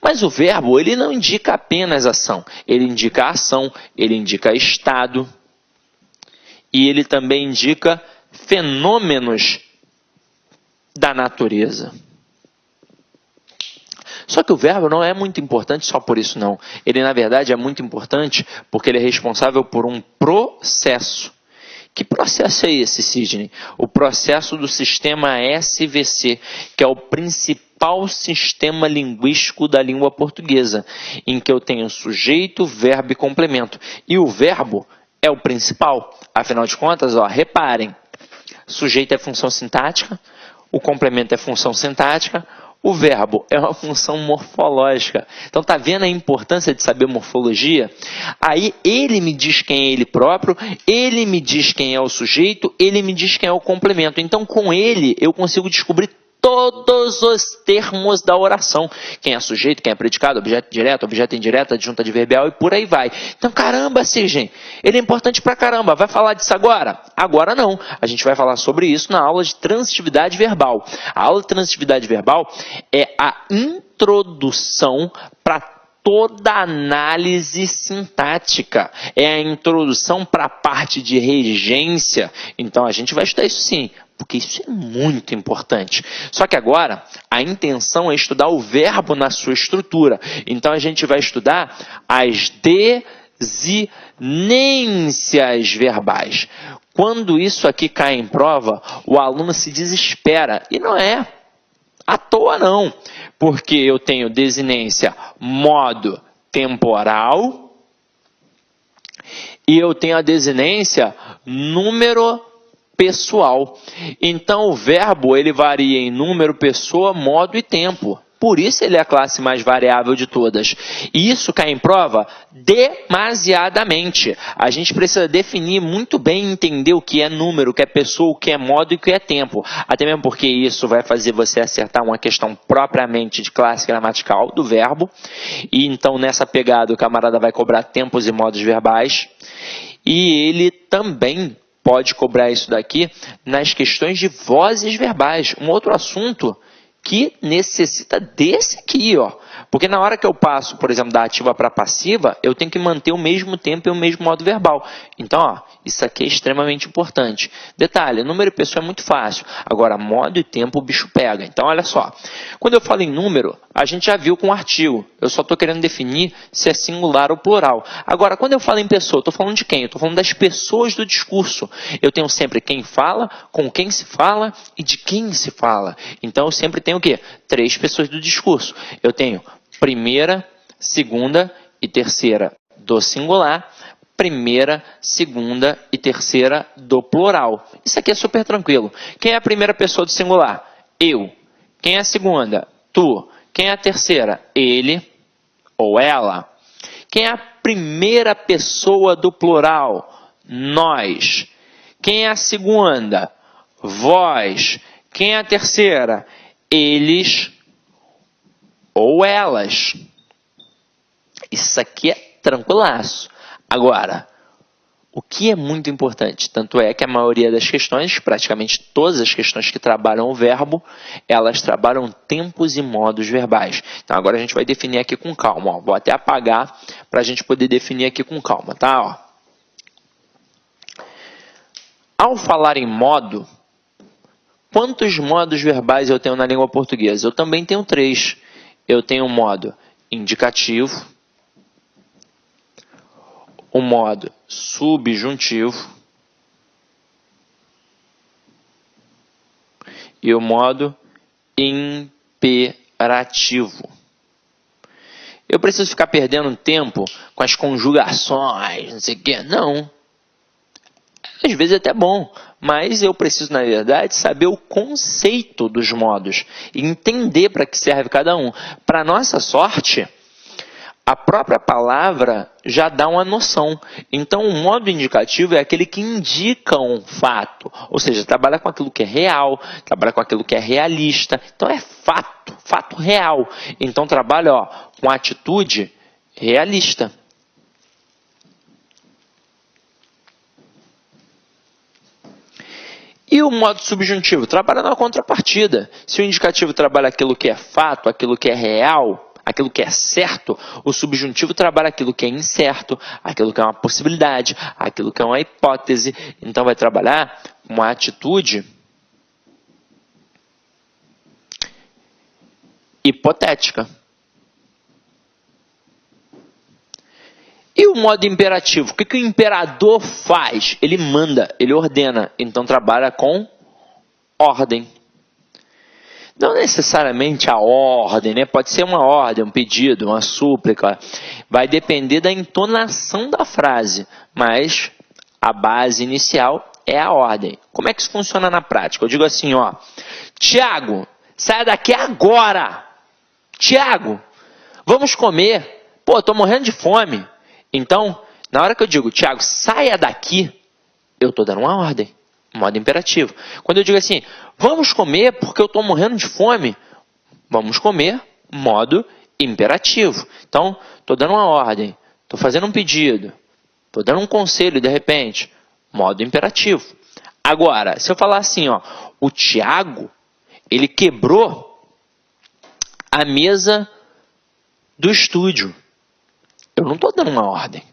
Speaker 1: Mas o verbo, ele não indica apenas ação. Ele indica ação, ele indica estado. E ele também indica fenômenos da natureza. Só que o verbo não é muito importante só por isso, não. Ele, na verdade, é muito importante porque ele é responsável por um processo. Que processo é esse, Sidney? O processo do sistema SVC, que é o principal principal sistema linguístico da língua portuguesa, em que eu tenho sujeito, verbo e complemento. E o verbo é o principal. Afinal de contas, reparem, sujeito é função sintática, o complemento é função sintática, o verbo é uma função morfológica. Então, tá vendo a importância de saber morfologia? Aí, ele me diz quem é ele próprio, ele me diz quem é o sujeito, ele me diz quem é o complemento. Então, com ele, eu consigo descobrir todos os termos da oração. Quem é sujeito, quem é predicado, objeto direto, objeto indireto, adjunta adverbial e por aí vai. Então, caramba, Sigem, ele é importante pra caramba. Vai falar disso agora? Agora não. A gente vai falar sobre isso na aula de transitividade verbal. A aula de transitividade verbal é a introdução para toda análise sintática. É a introdução para a parte de regência. Então, a gente vai estudar isso sim, porque isso é muito importante. Só que agora, a intenção é estudar o verbo na sua estrutura. Então, a gente vai estudar as desinências verbais. Quando isso aqui cai em prova, o aluno se desespera. E não é à toa não, porque eu tenho desinência modo temporal e eu tenho a desinência número pessoal. Então o verbo ele varia em número, pessoa, modo e tempo. Por isso ele é a classe mais variável de todas. E isso cai em prova demasiadamente. A gente precisa definir muito bem e entender o que é número, o que é pessoa, o que é modo e o que é tempo. Até mesmo porque isso vai fazer você acertar uma questão propriamente de classe gramatical do verbo. E então nessa pegada o camarada vai cobrar tempos e modos verbais. E ele também pode cobrar isso daqui nas questões de vozes verbais. Um outro assunto que necessita desse aqui, Porque na hora que eu passo, por exemplo, da ativa para passiva, eu tenho que manter o mesmo tempo e o mesmo modo verbal. Então, isso aqui é extremamente importante. Detalhe, número e pessoa é muito fácil. Agora, modo e tempo o bicho pega. Então, olha só. Quando eu falo em número, a gente já viu com o artigo. Eu só estou querendo definir se é singular ou plural. Agora, quando eu falo em pessoa, eu estou falando de quem? Eu estou falando das pessoas do discurso. Eu tenho sempre quem fala, com quem se fala e de quem se fala. Então, eu sempre tenho o quê? 3 pessoas do discurso. Eu tenho primeira, segunda e terceira do singular, primeira, segunda e terceira do plural. Isso aqui é super tranquilo. Quem é a primeira pessoa do singular? Eu. Quem é a segunda? Tu. Quem é a terceira? Ele ou ela. Quem é a primeira pessoa do plural? Nós. Quem é a segunda? Vós. Quem é a terceira? Eles ou elas. Isso aqui é tranquilaço. Agora, o que é muito importante, tanto é que a maioria das questões, praticamente todas as questões que trabalham o verbo, elas trabalham tempos e modos verbais. Então agora a gente vai definir aqui com calma. Vou até apagar para a gente poder definir aqui com calma, tá? Ao falar em modo, quantos modos verbais eu tenho na língua portuguesa? Eu também tenho 3. Eu tenho o modo indicativo, o modo subjuntivo e o modo imperativo. Eu preciso ficar perdendo tempo com as conjugações, não sei o quê. Não. Às vezes é até bom, mas eu preciso, na verdade, saber o conceito dos modos e entender para que serve cada um. Para nossa sorte, a própria palavra já dá uma noção. Então, o modo indicativo é aquele que indica um fato, ou seja, trabalha com aquilo que é real, trabalha com aquilo que é realista. Então, é fato, fato real. Então, trabalha com atitude realista. E o modo subjuntivo? Trabalha na contrapartida. Se o indicativo trabalha aquilo que é fato, aquilo que é real, aquilo que é certo, o subjuntivo trabalha aquilo que é incerto, aquilo que é uma possibilidade, aquilo que é uma hipótese. Então, vai trabalhar uma atitude hipotética. E o modo imperativo? O que o imperador faz? Ele manda, ele ordena. Então, trabalha com ordem. Não necessariamente a ordem, né? Pode ser uma ordem, um pedido, uma súplica. Vai depender da entonação da frase, mas a base inicial é a ordem. Como é que isso funciona na prática? Eu digo assim, ó, Tiago, saia daqui agora! Tiago, vamos comer. Pô, tô morrendo de fome. Então, na hora que eu digo, Tiago, saia daqui, eu tô dando uma ordem. Modo imperativo. Quando eu digo assim, vamos comer porque eu estou morrendo de fome, vamos comer, modo imperativo. Então, estou dando uma ordem, estou fazendo um pedido, estou dando um conselho de repente, modo imperativo. Agora, se eu falar assim, ó, o Tiago, ele quebrou a mesa do estúdio. Eu não estou dando uma ordem.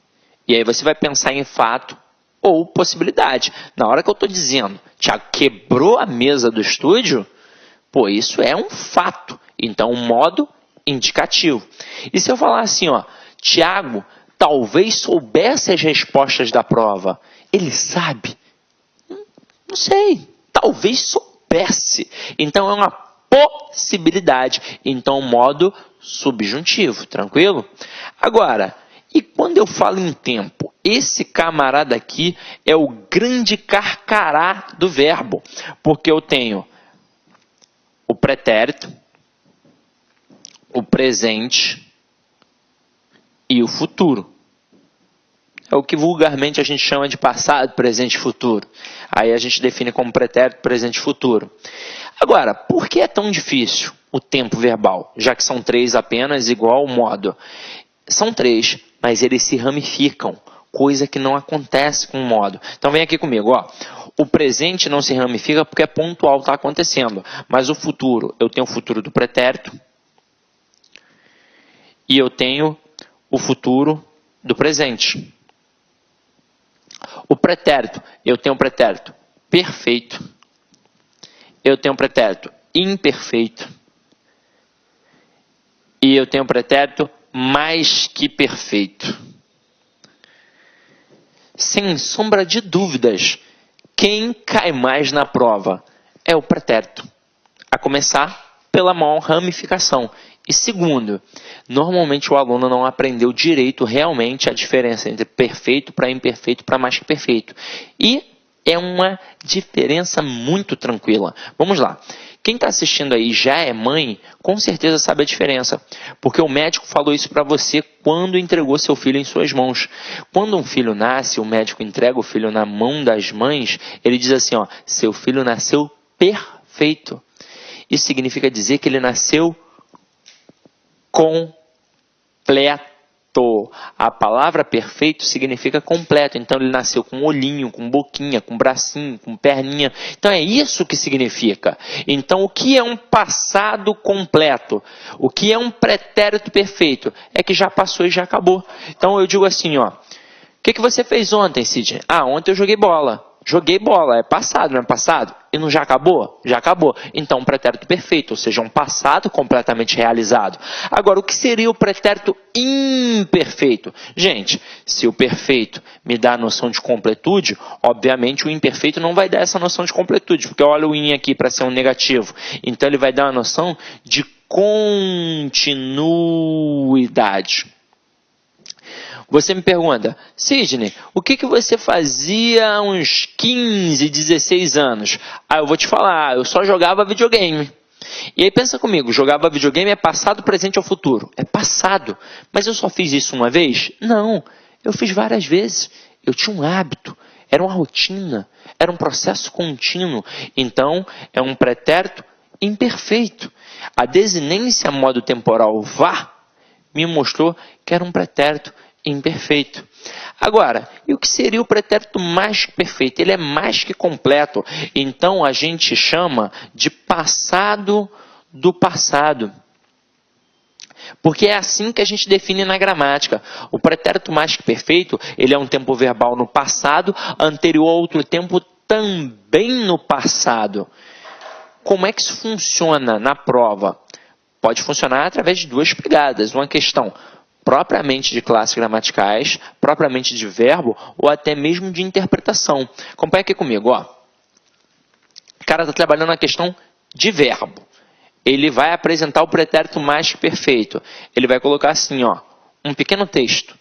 Speaker 1: E aí você vai pensar em fato ou possibilidade. Na hora que eu estou dizendo, Tiago quebrou a mesa do estúdio, pô, isso é um fato. Então, um modo indicativo. E se eu falar assim, ó, Tiago talvez soubesse as respostas da prova. Ele sabe? Não sei. Talvez soubesse. Então, é uma possibilidade. Então, modo subjuntivo. Tranquilo? Agora, e quando eu falo em tempo? Esse camarada aqui é o grande carcará do verbo, porque eu tenho o pretérito, o presente e o futuro. É o que vulgarmente a gente chama de passado, presente e futuro. Aí a gente define como pretérito, presente e futuro. Agora, por que é tão difícil o tempo verbal? Já que são 3 apenas, igual ao modo. São 3, mas eles se ramificam. Coisa que não acontece com o modo. Então vem aqui comigo, ó. O presente não se ramifica porque é pontual, está acontecendo. Mas o futuro, eu tenho o futuro do pretérito e eu tenho o futuro do presente. O pretérito, eu tenho o pretérito perfeito, eu tenho o pretérito imperfeito e eu tenho o pretérito mais que perfeito. Sem sombra de dúvidas, quem cai mais na prova é o pretérito. A começar pela maior ramificação. E segundo, normalmente o aluno não aprendeu direito realmente a diferença entre perfeito para imperfeito para mais que perfeito. E é uma diferença muito tranquila. Vamos lá. Quem está assistindo aí já é mãe, com certeza sabe a diferença. Porque o médico falou isso para você quando entregou seu filho em suas mãos. Quando um filho nasce, o médico entrega o filho na mão das mães, ele diz assim, ó, seu filho nasceu perfeito. Isso significa dizer que ele nasceu completo. A palavra perfeito significa completo. Então ele nasceu com olhinho, com boquinha, com bracinho, com perninha. Então é isso que significa. Então o que é um passado completo? O que é um pretérito perfeito? É que já passou e já acabou. Então eu digo assim, ó. O que você fez ontem, Sidney? Ah, ontem eu joguei bola. Joguei bola, é passado, não é passado? E não já acabou? Já acabou. Então, um pretérito perfeito, ou seja, um passado completamente realizado. Agora, o que seria o pretérito imperfeito? Gente, se o perfeito me dá a noção de completude, obviamente o imperfeito não vai dar essa noção de completude, porque olha o in aqui para ser um negativo. Então, ele vai dar uma noção de continuidade. Você me pergunta, Sidney, o que você fazia há uns 15, 16 anos? Ah, eu vou te falar, eu só jogava videogame. E aí pensa comigo, jogava videogame é passado, presente ou futuro? É passado. Mas eu só fiz isso uma vez? Não, eu fiz várias vezes. Eu tinha um hábito, era uma rotina, era um processo contínuo. Então, é um pretérito imperfeito. A desinência modo temporal vá me mostrou que era um pretérito imperfeito. Agora, e o que seria o pretérito mais que perfeito? Ele é mais que completo. Então, a gente chama de passado do passado. Porque é assim que a gente define na gramática. O pretérito mais que perfeito, ele é um tempo verbal no passado, anterior a outro tempo também no passado. Como é que isso funciona na prova? Pode funcionar através de 2 pegadas. Uma questão propriamente de classes gramaticais, propriamente de verbo, ou até mesmo de interpretação. Acompanha aqui comigo, ó. O cara está trabalhando na questão de verbo. ele vai apresentar o pretérito mais que perfeito. Ele vai colocar assim, ó, um pequeno texto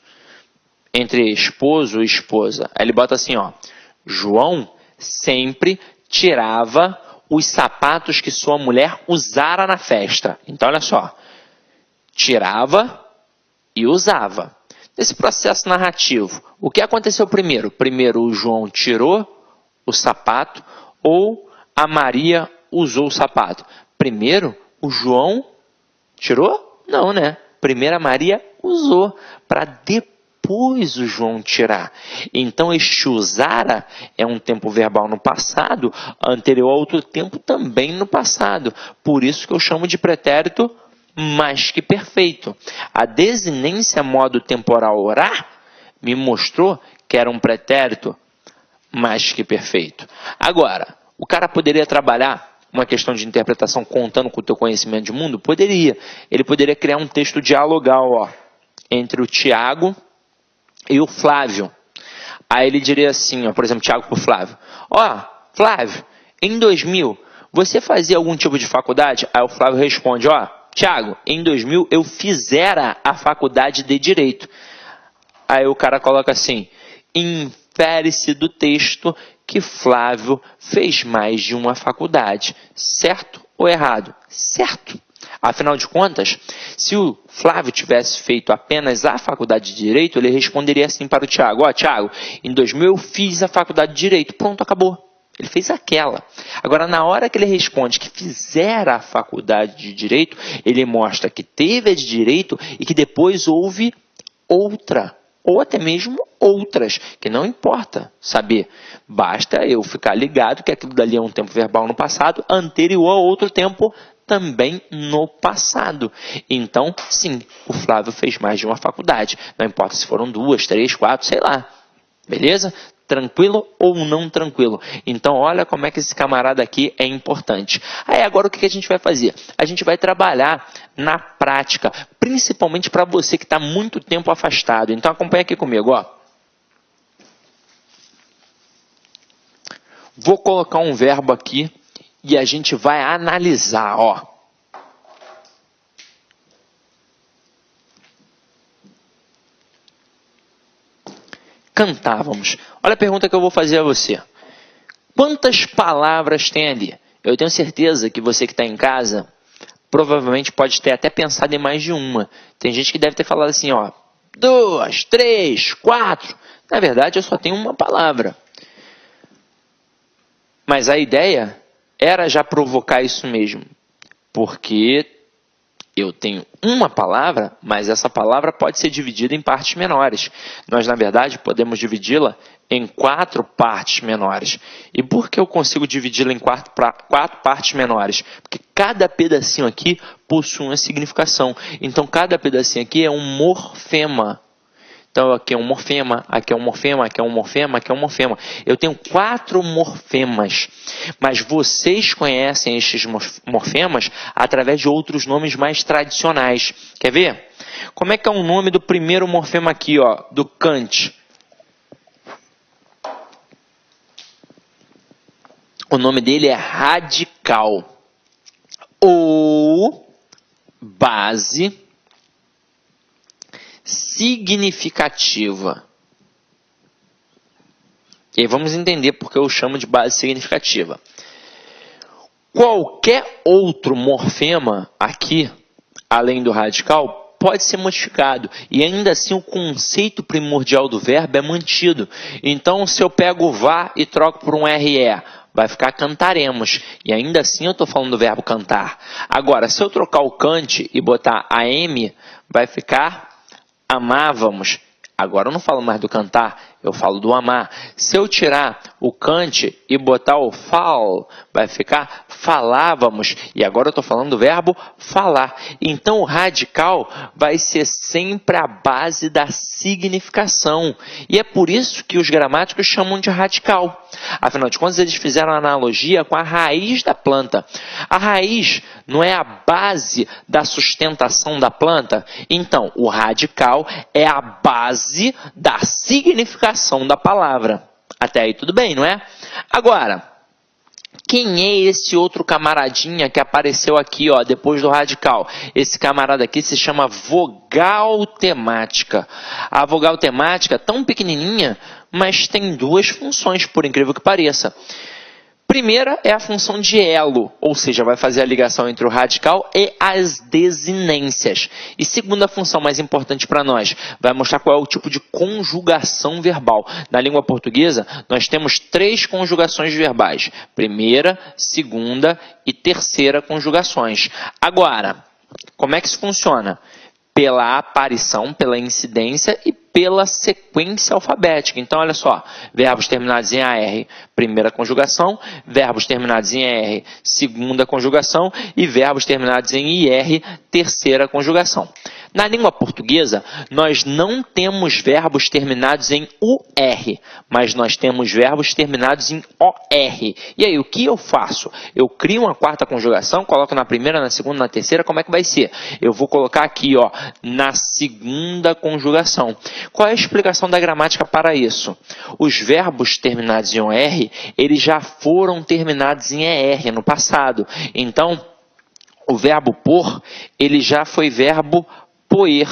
Speaker 1: entre esposo e esposa. Aí ele bota assim, ó, João sempre tirava os sapatos que sua mulher usara na festa. Então, olha só, tirava e usava. Nesse processo narrativo, o que aconteceu primeiro? Primeiro o João tirou o sapato ou a Maria usou o sapato? Primeiro o João tirou? Não, né? Primeiro a Maria usou, para depois o João tirar. Então este usara é um tempo verbal no passado, anterior a outro tempo também no passado. Por isso que eu chamo de pretérito mais que perfeito. A desinência modo temporal orar me mostrou que era um pretérito mais que perfeito. Agora, o cara poderia trabalhar uma questão de interpretação contando com o teu conhecimento de mundo? Poderia. Ele poderia criar um texto dialogal, ó, entre o Tiago e o Flávio. Aí ele diria assim, ó, por exemplo, Tiago para o Flávio. Ó, Flávio, em 2000, você fazia algum tipo de faculdade? Aí o Flávio responde, ó, Tiago, em 2000 eu fizera a faculdade de Direito. Aí o cara coloca assim, infere-se do texto que Flávio fez mais de uma faculdade. Certo ou errado? Certo. Afinal de contas, se o Flávio tivesse feito apenas a faculdade de Direito, ele responderia assim para o Tiago, ó, Tiago, em 2000 eu fiz a faculdade de Direito. Pronto, acabou. Ele fez aquela. Agora, na hora que ele responde que fizera a faculdade de Direito, ele mostra que teve a de Direito e que depois houve outra. Ou até mesmo outras, que não importa saber. Basta eu ficar ligado que aquilo dali é um tempo verbal no passado, anterior a outro tempo também no passado. Então, sim, o Flávio fez mais de uma faculdade. Não importa se foram 2, 3, 4, sei lá. Beleza? Tranquilo ou não tranquilo? Então, olha como é que esse camarada aqui é importante. Aí, agora o que a gente vai fazer? A gente vai trabalhar na prática, principalmente para você que está muito tempo afastado. Então, acompanha aqui comigo, ó. Vou colocar um verbo aqui e a gente vai analisar, ó. Cantávamos. Olha a pergunta que eu vou fazer a você. Quantas palavras tem ali? Eu tenho certeza que você que está em casa, provavelmente pode ter até pensado em mais de uma. Tem gente que deve ter falado assim, ó, 2, 3, 4. Na verdade, eu só tenho uma palavra. Mas a ideia era já provocar isso mesmo. Porque eu tenho uma palavra, mas essa palavra pode ser dividida em partes menores. Nós, na verdade, podemos dividi-la em 4 partes menores. E por que eu consigo dividi-la em 4 partes menores? Porque cada pedacinho aqui possui uma significação. Então, cada pedacinho aqui é um morfema. Então, aqui é um morfema, aqui é um morfema, aqui é um morfema, aqui é um morfema. Eu tenho 4 morfemas, mas vocês conhecem estes morfemas através de outros nomes mais tradicionais. Quer ver? Como é que é o nome do primeiro morfema aqui, ó, do Kant? O nome dele é radical ou base significativa. E aí vamos entender porque eu chamo de base significativa. Qualquer outro morfema aqui, além do radical, pode ser modificado. E ainda assim o conceito primordial do verbo é mantido. Então, se eu pego o vá e troco por um RE, vai ficar cantaremos. E ainda assim eu estou falando do verbo cantar. Agora, se eu trocar o cante e botar AM, vai ficar amávamos. Agora eu não falo mais do cantar, eu falo do amar. Se eu tirar o cante e botar o fal, vai ficar falávamos. E agora eu estou falando do verbo falar. Então o radical vai ser sempre a base da significação. E é por isso que os gramáticos chamam de radical. Afinal de contas, eles fizeram a analogia com a raiz da planta. A raiz não é a base da sustentação da planta? Então, o radical é a base da significação da palavra. Até aí tudo bem, não é? Agora, Quem é esse outro camaradinha que apareceu aqui, ó, depois do radical? Esse camarada aqui se chama vogal temática. A vogal temática, tão pequenininha, mas tem duas funções, por incrível que pareça. Primeira é a função de elo, ou seja, vai fazer a ligação entre o radical e as desinências. E segunda função mais importante para nós, vai mostrar qual é o tipo de conjugação verbal. Na língua portuguesa, nós temos 3 conjugações verbais. Primeira, segunda e terceira conjugações. Agora, como é que isso funciona? Pela aparição, pela incidência e pela sequência alfabética. Então, olha só, verbos terminados em AR, primeira conjugação, verbos terminados em ER, segunda conjugação e verbos terminados em IR, terceira conjugação. Na língua portuguesa, nós não temos verbos terminados em UR, mas nós temos verbos terminados em OR. E aí, o que eu faço? Eu crio uma quarta conjugação, coloco na primeira, na segunda, na terceira, como é que vai ser? Eu vou colocar aqui, ó, na segunda conjugação. Qual é a explicação da gramática para isso? Os verbos terminados em OR, eles já foram terminados em ER no passado. Então, o verbo por, ele já foi verbo poer,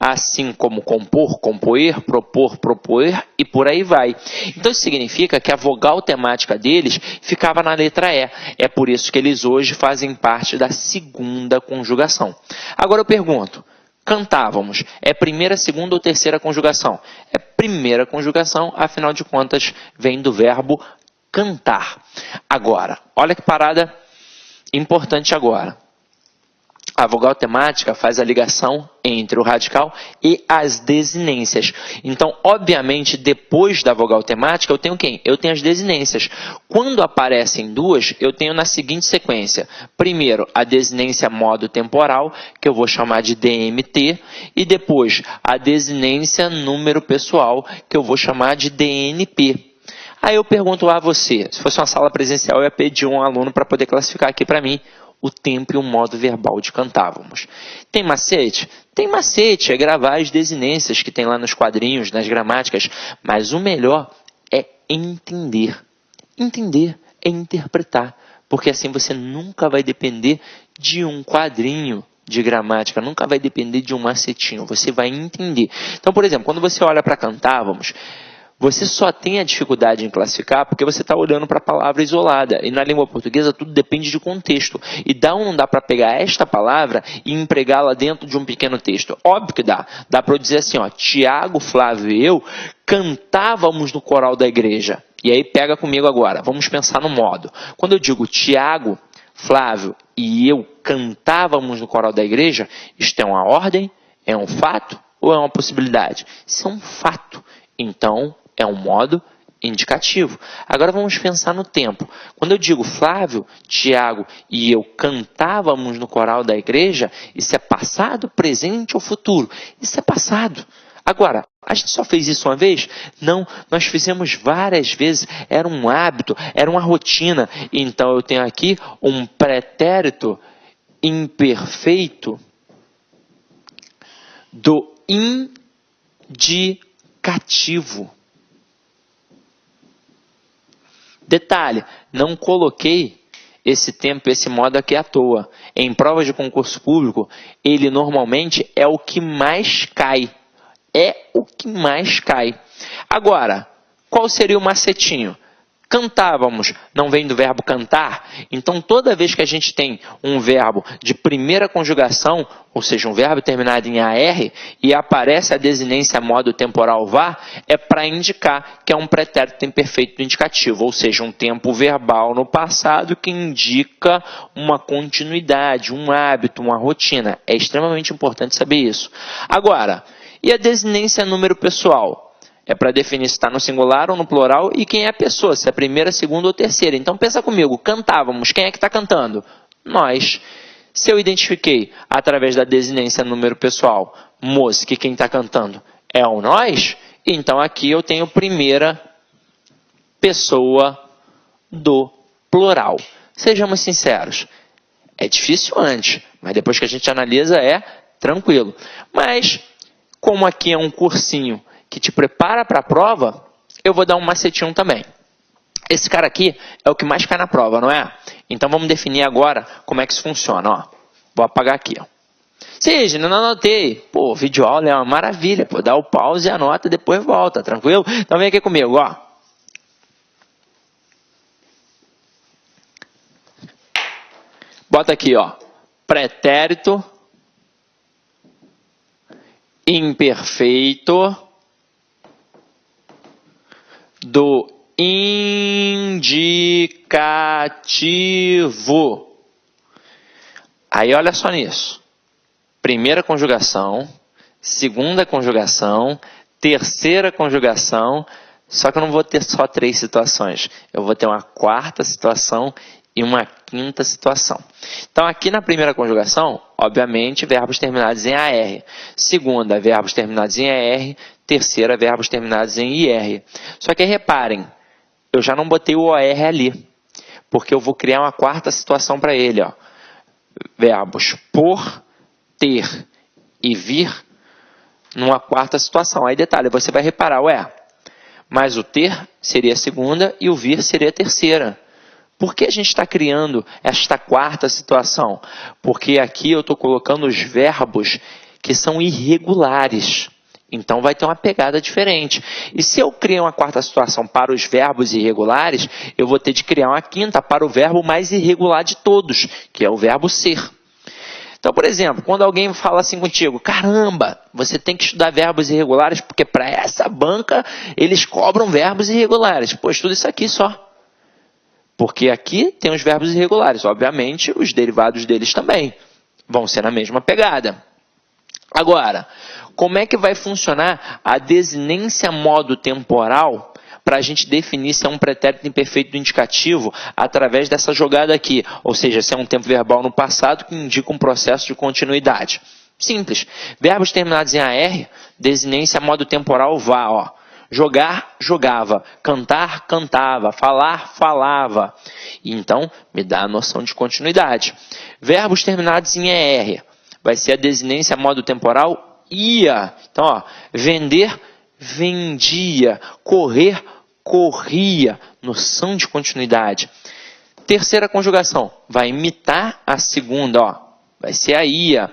Speaker 1: assim como compor, compoer, propor, propoer e por aí vai. Então isso significa que a vogal temática deles ficava na letra E. É por isso que eles hoje fazem parte da segunda conjugação. Agora eu pergunto, cantávamos, é primeira, segunda ou terceira conjugação? É primeira conjugação, afinal de contas vem do verbo cantar. Agora, olha que parada importante agora. A vogal temática faz a ligação entre o radical e as desinências. Então, obviamente, depois da vogal temática, eu tenho quem? Eu tenho as desinências. Quando aparecem duas, eu tenho na seguinte sequência. Primeiro, a desinência modo temporal, que eu vou chamar de DMT, e depois a desinência número pessoal, que eu vou chamar de DNP. Aí eu pergunto a você, se fosse uma sala presencial, eu ia pedir um aluno para poder classificar aqui para mim o tempo e o modo verbal de cantávamos. Tem macete? Tem macete, é gravar as desinências que tem lá nos quadrinhos, nas gramáticas, mas o melhor é entender. Entender é interpretar, porque assim você nunca vai depender de um quadrinho de gramática, nunca vai depender de um macetinho, você vai entender. Então, por exemplo, quando você olha para cantávamos, você só tem a dificuldade em classificar porque você está olhando para a palavra isolada. E na língua portuguesa tudo depende de contexto. E dá ou não dá para pegar esta palavra e empregá-la dentro de um pequeno texto? Óbvio que dá. Dá para eu dizer assim, ó, Tiago, Flávio e eu cantávamos no coral da igreja. E aí pega comigo agora. Vamos pensar no modo. Quando eu digo Tiago, Flávio e eu cantávamos no coral da igreja, isto é uma ordem? É um fato? Ou é uma possibilidade? Isso é um fato. Então, é um modo indicativo. Agora vamos pensar no tempo. Quando eu digo Flávio, Tiago e eu cantávamos no coral da igreja, isso é passado, presente ou futuro? Isso é passado. Agora, a gente só fez isso uma vez? Não, nós fizemos várias vezes. Era um hábito, era uma rotina. Então eu tenho aqui um pretérito imperfeito do indicativo. Detalhe, não coloquei esse tempo, esse modo aqui à toa. Em provas de concurso público, ele normalmente é o que mais cai. É o que mais cai. Agora, qual seria o macetinho? Cantávamos, não vem do verbo cantar? Então, toda vez que a gente tem um verbo de primeira conjugação, ou seja, um verbo terminado em AR, e aparece a desinência modo temporal vá, é para indicar que é um pretérito imperfeito indicativo, ou seja, um tempo verbal no passado que indica uma continuidade, um hábito, uma rotina. É extremamente importante saber isso. Agora, e a desinência número pessoal? É para definir se está no singular ou no plural e quem é a pessoa, se é a primeira, segunda ou terceira. Então pensa comigo, cantávamos, quem é que está cantando? Nós. Se eu identifiquei através da desinência número pessoal, moço, que quem está cantando é o nós, então aqui eu tenho primeira pessoa do plural. Sejamos sinceros, é difícil antes, mas depois que a gente analisa é tranquilo. Mas, como aqui é um cursinho que te prepara para a prova, eu vou dar um macetinho também. Esse cara aqui é o que mais cai na prova, não é? Então vamos definir agora como é que isso funciona. Ó. Vou apagar aqui. Ó. Sim, não anotei. Pô, videoaula é uma maravilha. Pô, dá o pause e anota e depois volta, tranquilo? Então vem aqui comigo, ó. Bota aqui, ó. Pretérito imperfeito do indicativo. Aí olha só nisso. Primeira conjugação, segunda conjugação, terceira conjugação, só que eu não vou ter só 3 situações. Eu vou ter uma quarta situação e uma quinta situação. Então, aqui na primeira conjugação, obviamente, verbos terminados em AR. Segunda, verbos terminados em ER. Terceira, verbos terminados em IR. Só que reparem, eu já não botei o OR ali, porque eu vou criar uma quarta situação para ele. Ó. Verbos por, ter e vir numa quarta situação. Aí detalhe, você vai reparar, mas o ter seria a segunda e o vir seria a terceira. Por que a gente está criando esta quarta situação? Porque aqui eu estou colocando os verbos que são irregulares. Então vai ter uma pegada diferente. E se eu criar uma quarta situação para os verbos irregulares, eu vou ter de criar uma quinta para o verbo mais irregular de todos, que é o verbo ser. Então, por exemplo, quando alguém fala assim contigo, caramba, você tem que estudar verbos irregulares, porque para essa banca eles cobram verbos irregulares. Pô, estuda isso aqui só. Porque aqui tem os verbos irregulares. Obviamente, os derivados deles também vão ser na mesma pegada. Agora, como é que vai funcionar a desinência modo temporal para a gente definir se é um pretérito imperfeito do indicativo através dessa jogada aqui? Ou seja, se é um tempo verbal no passado que indica um processo de continuidade. Simples. Verbos terminados em AR, desinência modo temporal vá, ó. Jogar, jogava. Cantar, cantava. Falar, falava. Então, me dá a noção de continuidade. Verbos terminados em ER. Vai ser a desinência modo temporal ia. Então, ó, vender, vendia. Correr, corria. Noção de continuidade. Terceira conjugação. Vai imitar a segunda, ó. Vai ser a ia.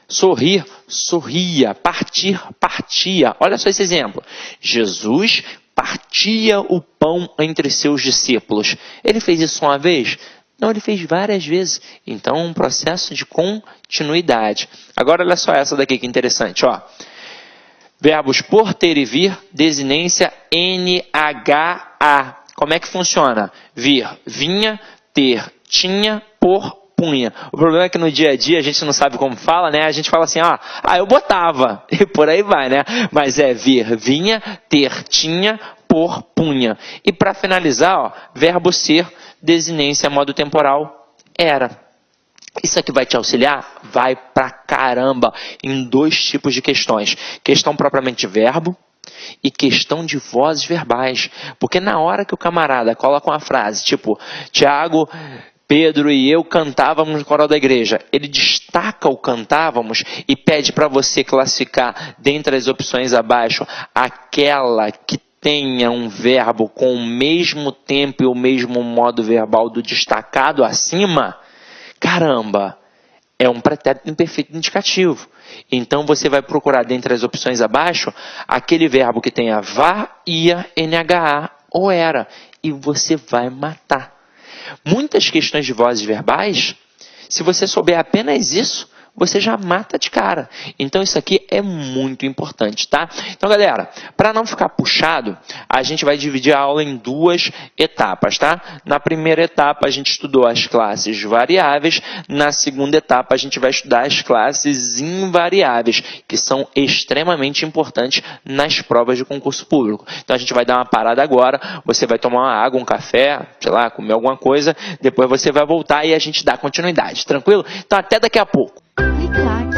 Speaker 1: Sorrir, sorria. Partir, partia. Olha só esse exemplo. Jesus partia o pão entre seus discípulos. Ele fez isso uma vez? Não, ele fez várias vezes. Então, um processo de continuidade. Agora, olha só essa daqui que interessante. Ó. Verbos por, ter e vir, desinência NHA. Como é que funciona? Vir, vinha, ter, tinha, por, punha. O problema é que no dia a dia a gente não sabe como fala, né? A gente fala assim, eu botava, e por aí vai, né? Mas é vir, vinha, ter, tinha, por, punha. E para finalizar, ó, verbo ser, desinência modo temporal, era. Isso aqui vai te auxiliar? Vai pra caramba em 2 tipos de questões. Questão propriamente de verbo e questão de vozes verbais. Porque na hora que o camarada coloca uma frase, tipo, Tiago, Pedro e eu cantávamos no coral da igreja. Ele destaca o cantávamos e pede para você classificar dentre as opções abaixo aquela que tenha um verbo com o mesmo tempo e o mesmo modo verbal do destacado acima. Caramba, é um pretérito imperfeito indicativo. Então você vai procurar dentre as opções abaixo aquele verbo que tenha vá, ia, NHA ou era. E você vai matar. Muitas questões de vozes verbais, se você souber apenas isso, você já mata de cara. Então isso aqui é muito importante, tá? Então, galera, para não ficar puxado, a gente vai dividir a aula em 2 etapas, tá? Na primeira etapa, a gente estudou as classes variáveis. Na segunda etapa, a gente vai estudar as classes invariáveis, que são extremamente importantes nas provas de concurso público. Então, a gente vai dar uma parada agora. Você vai tomar uma água, um café, sei lá, comer alguma coisa. Depois você vai voltar e a gente dá continuidade. Tranquilo? Então, até daqui a pouco.
Speaker 2: Clique